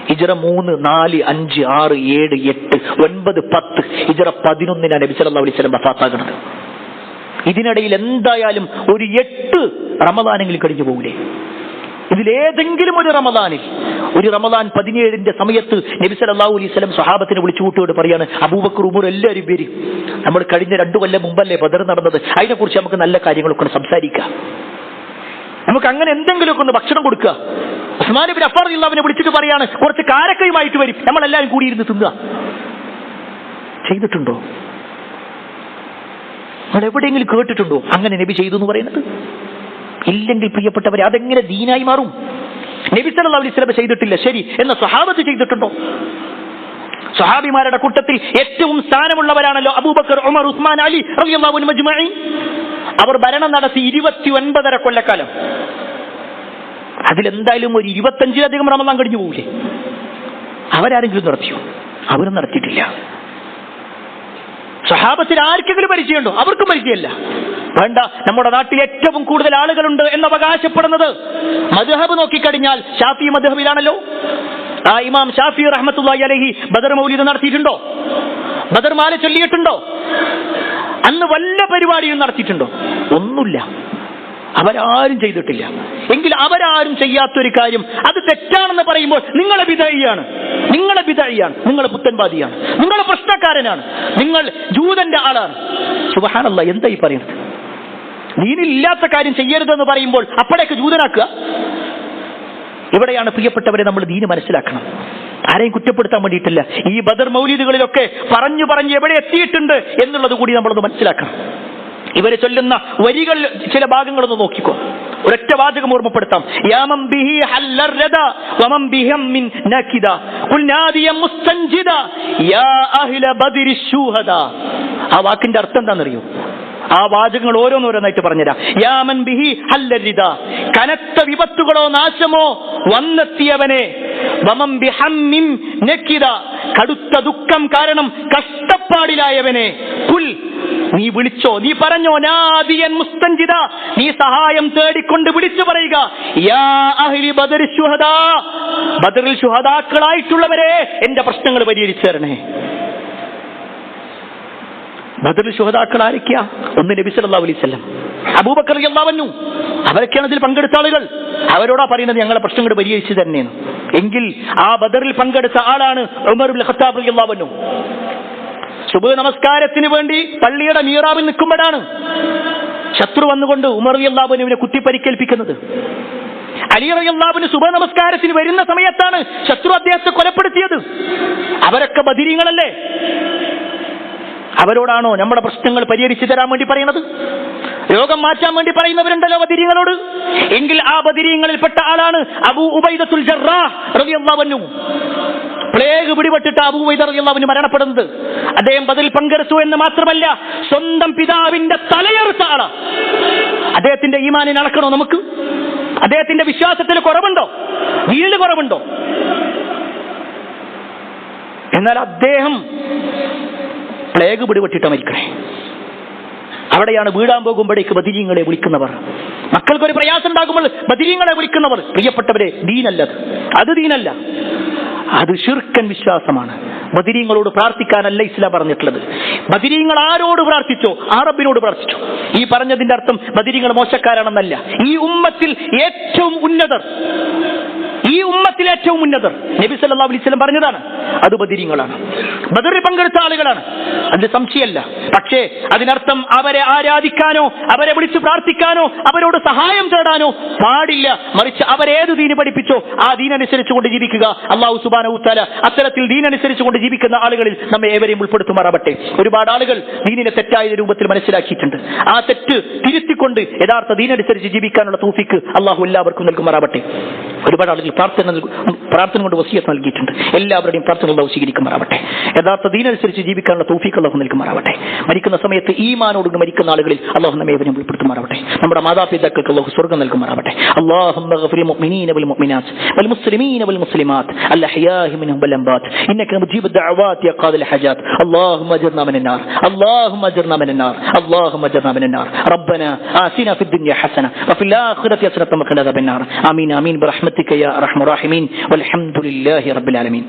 ഹിജ്റ 3, 4, 5, 6, 7, 8, 9, 10. ഹിജ്റ 11 നബി സല്ലല്ലാഹു അലൈഹി വസല്ലം വഫാത്താകുന്നത്. ഇതിനിടയിൽ എന്തായാലും ഒരു 8 റമദാനെങ്കിലും കഴിഞ്ഞു പോകില്ലേ? ഇതിലേതെങ്കിലും ഒരു റമദാനിൽ, ഒരു റമദാൻ 17ന്റെ സമയത്ത് നബി സല്ലല്ലാഹു അലൈഹി വസല്ലം സ്വഹാബത്തിനെ വിളിച്ചു കൂട്ടുകൊണ്ട് പറയാണ്, അബൂബക്കർ, ഉമർ എല്ലാവരും പേര്, നമ്മൾ കഴിഞ്ഞ 2 കൊല്ലം മുമ്പല്ലേ ബദർ നടന്നത്, അതിനെക്കുറിച്ച് നമുക്ക് നല്ല കാര്യങ്ങളൊക്കെ സംസാരിക്കാം, നമുക്ക് അങ്ങനെ എന്തെങ്കിലുമൊക്കെ ഒന്ന് ഭക്ഷണം കൊടുക്കുക. ഉസ്മാൻ ഇബ്നു അഫ്ഫാൻ റളിയല്ലാഹു അൻഹു വിളിച്ചിട്ട് പറയാണ്, കുറച്ച് കാരക്കയുമായിട്ട് വരും, നമ്മളെല്ലാവരും കൂടി ഇരുന്ന് തിന്നുക. ചെയ്തിട്ടുണ്ടോ? നിങ്ങൾ എവിടെയെങ്കിലും കേട്ടിട്ടുണ്ടോ അങ്ങനെ നബി ചെയ്തു എന്ന് പറയുന്നത്? ഇല്ലെങ്കിൽ പ്രിയപ്പെട്ടവരെ, അതെങ്ങനെ ദീനായി മാറും? നബി സല്ലല്ലാഹു അലൈഹി വസല്ലം ചെയ്തിട്ടില്ല, ശരി, എന്ന സ്വഹാബത്ത് ചെയ്തിട്ടുണ്ടോ? സ്വഹാബിമാരുടെ കൂട്ടത്തിൽ ഏറ്റവും സ്ഥാനമുള്ളവരാണല്ലോ അബൂബക്കർ, ഉമർ, ഉസ്മാൻ, അലി റളിയല്ലാഹു അൻഹും അജ്മഈൻ. അവർ ഭരണം നടത്തി 29.5 കൊല്ലക്കാലം. അതിലെന്തായാലും ഒരു 25-ലധികം റമദാൻ കഴിഞ്ഞു പോകില്ലേ? അവരാരെങ്കിലും നടത്തിയോ? അവരും നടത്തിയിട്ടില്ല. സ്വഹാബത്തിൽ ആർക്കെങ്കിലും പരിചയമുണ്ടോ? അവർക്കും പരിചയമല്ല. വേണ്ട, നമ്മുടെ നാട്ടിൽ ഏറ്റവും കൂടുതൽ ആളുകളുണ്ട് എന്ന് അവകാശപ്പെടുന്നത് മദ്ഹബ് നോക്കിക്കഴിഞ്ഞാൽ ഷാഫി മദ്ഹബിലാണല്ലോ. ആ ഇമാം ഷാഫി റഹ്മത്തുള്ളാഹി അലൈഹി ബദർ മൗലിദ് നടത്തിയിട്ടുണ്ടോ? ബദർ മാല ചൊല്ലിയിട്ടുണ്ടോ? അന്ന് വല്ല പരിപാടിയും നടത്തിയിട്ടുണ്ടോ? ഒന്നുമില്ല. അവരാരും ചെയ്തിട്ടില്ല. എങ്കിൽ അവരാരും ചെയ്യാത്തൊരു കാര്യം അത് തെറ്റാണെന്ന് പറയുമ്പോൾ നിങ്ങളെ ബിദഅയാണ്, നിങ്ങൾ പുത്തൻവാദിയാണ്, നിങ്ങൾ പ്രശ്നക്കാരനാണ്, നിങ്ങൾ ജൂതന്റെ ആളാണ്. സുബ്ഹാനല്ലാഹ്, എന്താ ഈ പറയുന്നത്? ദീനിലില്ലാത്ത കാര്യം ചെയ്യരുതെന്ന് പറയുമ്പോൾ അപ്പോഴേക്ക് ജൂതനാക്കുക. ഇവിടെയാണ് പ്രിയപ്പെട്ടവരെ നമ്മൾ ദീന് മനസ്സിലാക്കണം. ആരെയും കുറ്റപ്പെടുത്താൻ വേണ്ടിയിട്ടില്ല. ഈ ബദർ മൗലിദുകളിലൊക്കെ പറഞ്ഞു എവിടെ എത്തിയിട്ടുണ്ട് എന്നുള്ളത് കൂടി നമ്മളൊന്ന് മനസ്സിലാക്കണം. ഇവര് ചൊല്ലുന്ന വരികൾ ചില ഭാഗങ്ങളൊന്ന് നോക്കിക്കോ. ഒരൊറ്റ വാചകം ഓർമ്മപ്പെടുത്താം. യാമൻ ബിഹി ഹല്ലർ രദ വമൻ ബിഹം മിൻ നകിദ ഖുൽ നാദിയ മുസ്തൻജിദ യാ അഹ്ല ബദരി ശുഹദ. ആ വാക്കിന്റെ അർത്ഥം എന്താണെന്നറിയോ? ആ വാചകങ്ങൾ ഓരോന്നോരോന്നായിട്ട് പറഞ്ഞുതരാം. യാമൻ ബിഹി ഹല്ലർ രദ, കനത്ത വിപത്തുകളോ നാശമോ വന്നെത്തിയവനെ, വമൻ ബിഹം മിൻ നകിദ, കടുത്ത ദുഃഖം കാരണം കഷ്ടപ്പാടിലായവനെ, ഖുൽ, നീ വിളിച്ചോ, നീ പറഞ്ഞോ, നാദിയൻ മുസ്തൻജിദ, നീ സഹായം തേടിക്കൊണ്ട് വിളിച്ചു പറയുക, യാ അഹ്ലി ബദർ ശുഹദാ, ബദറിൽ ശുഹദാക്കളായിട്ടുള്ളവരെ എന്റെ പ്രശ്നങ്ങൾ പരിഹരിച്ചു തരണേ. ബദറിൽ ശുഹദാക്കൾ ആരൊക്കെയാ? ഒന്ന് നബി സല്ലല്ലാഹു അലൈഹി വസല്ലം, അബൂബക്കർ റളിയല്ലാഹു അൻഹു, അവരൊക്കെയാണ് ഇതിൽ പങ്കെടുത്ത ആളുകൾ. അവരോടാ പറയുന്നത് ഞങ്ങളെ പ്രശ്നങ്ങൾ പരിഹരിച്ചു തരണേന്ന്. എങ്കിൽ ആ ബദറിൽ പങ്കെടുത്ത ആളാണ് ഉമർ ഇബ്നുൽ ഖത്താബ് റളിയല്ലാഹു അൻഹു. സുബ്ഹ് നമസ്കാരത്തിന് വേണ്ടി പള്ളിയുടെ മീറാബിൽ നിൽക്കുമ്പോഴാണ് ശത്രു വന്നുകൊണ്ട് ഉമർ റളിയല്ലാഹു അൻഹുവിനെ കുത്തിപ്പരിക്കേൽപ്പിക്കുന്നത്. അലി റളിയല്ലാഹു അൻഹു സുബ്ഹ് നമസ്കാരത്തിന് വരുന്ന സമയത്താണ് ശത്രു അദ്ദേഹത്തെ കൊലപ്പെടുത്തിയത്. അവരൊക്കെ ബദരീങ്ങളല്ലേ? അവരോടാണോ നമ്മുടെ പ്രശ്നങ്ങൾ പരിഹരിച്ചു തരാൻ വേണ്ടി പറയുന്നത്? രോഗം മാറ്റാൻ വേണ്ടി പറയുന്നവരുണ്ടല്ലോ ബദരീങ്ങളോട്. എങ്കിൽ ആ ബദരീങ്ങളിൽപ്പെട്ട ആളാണ് അബൂ ഉബൈദത്തുൽ ജറാഹ് റളിയല്ലാഹു അൻഹു. പ്ലേഗ് പിടിപെട്ടിട്ട് അബൂ ഉബൈദ റളിയല്ലാഹു അൻഹു മരണപ്പെടുന്നത്. അദ്ദേഹം ബദറിൽ പങ്കെടുത്തു എന്ന് മാത്രമല്ല, സ്വന്തം പിതാവിന്റെ തലയെറുത്ത ആളാ. അദ്ദേഹത്തിന്റെ ഈമാനിന് അളക്കണോ നമുക്ക്? അദ്ദേഹത്തിന്റെ വിശ്വാസത്തിന് കുറവുണ്ടോ? വീട് കുറവുണ്ടോ? എന്നാൽ അദ്ദേഹം പ്ലേഗ് പിടിപെട്ടിട്ട് മരിക്കണേ. അവിടെയാണ് വീടാൻ പോകുമ്പോഴേക്ക് ബദരീങ്ങളെ വിളിക്കുന്നവർ. മക്കൾക്കൊരു പ്രയാസം ഉണ്ടാകുമ്പോൾ ബദരീങ്ങളെ വിളിക്കുന്നവർ. പ്രിയപ്പെട്ടവരെ, ദീനല്ലത്, അത് ദീനല്ല, അത് ശിർക്കൻ വിശ്വാസമാണ്. ബദരീങ്ങളോട് പ്രാർത്ഥിക്കാനല്ല ഇസ്ലാം പറഞ്ഞിട്ടുള്ളത്. ബദരീങ്ങൾ ആരോട് പ്രാർത്ഥിച്ചോ ആ റബ്ബിനോട് പ്രാർത്ഥിച്ചു. ഈ പറഞ്ഞതിന്റെ അർത്ഥം ബദരീങ്ങൾ മോശക്കാരാണെന്നല്ല. ഈ ഉമ്മത്തിൽ ഏറ്റവും ഉന്നതർ നബി സല്ലല്ലാഹു അലൈഹി വസല്ലം പറഞ്ഞതാണ്. അത് ബദരീങ്ങളാണ്, ബദറിൽ പങ്കെടുത്ത ആളുകളാണ്, അത് സംശയമല്ല. പക്ഷേ അതിനർത്ഥം അവരെ ആരാധിക്കാനോ അവരെ വിളിച്ച് പ്രാർത്ഥിക്കാനോ അവരോട് സഹായം തേടാനോ പാടില്ല. മറിച്ച് അവരേത് ദീന് പഠിപ്പിച്ചോ ആ ദീനനുസരിച്ചുകൊണ്ട് ജീവിക്കുക. അല്ലാഹു സുബ്ഹാനഹു വ തആല അത്തരത്തിൽ ദീനനുസരിച്ചുകൊണ്ട് ജീവിക്കുന്ന ആളുകളിൽ നമ്മെ ഏവരെയും ഉൾപ്പെടുത്തുമാറാവട്ടെ. ഒരുപാട് ആളുകൾ ദീനിനെ തെറ്റായ രൂപത്തിൽ മനസ്സിലാക്കിയിട്ടുണ്ട്. ആ തെറ്റ് തിരുത്തിക്കൊണ്ട് യഥാർത്ഥ ദീനനുസരിച്ച് ജീവിക്കാനുള്ള തൗഫീക്ക് അല്ലാഹു എല്ലാവർക്കും നൽകുമാറാവട്ടെ. ഒരുപാട് ആളുകൾ പ്രാർത്ഥന കൊണ്ട് വസിയത്ത് നൽകിയിട്ടുണ്ട്. എല്ലാവരുടെയും പ്രാർത്ഥന അല്ലാഹു സ്വീകരിക്കുമാറാവട്ടെ. യഥാർത്ഥ ദീനനുസരിച്ച് ജീവിക്കാനുള്ള തൗഫീക്ക് അല്ലാഹു നൽകുമാറാവട്ടെ. മരിക്കുന്ന സമയത്ത് ഈമാനോടുകൂടി മരിക്കുന്ന ആളുകളിൽ അല്ലാഹു നമ്മെ ഏവരെയും ഉൾപ്പെടുത്തുമാറാവട്ടെ. നമ്മുടെ മാതാപിതാക്കൾക്ക് അല്ലാഹു സ്വർഗ്ഗം നൽകുമാറാവട്ടെ. അല്ലാഹുമ്മ ഗഫിർ മുഅ്മിനീന വൽ മുഅ്മിനാത്ത് വൽ മുസ്ലിമീന വൽ മുസ്ലിമാത്ത് അൽ അഹ്യാഇ മിൻഹും വൽ അംവാത് ഇന്നക മുജീബു ദഅവാത് യാ ഖാദിൽ ഹജാത്. اللهم اجرنا من النار، اللهم اجرنا من النار، اللهم اجرنا من النار. ربنا آتنا في الدنيا حسنة وفي الآخرة حسنة وقنا عذاب النار. آمين آمين برحمتك يا أرحم الراحمين والحمد لله رب العالمين.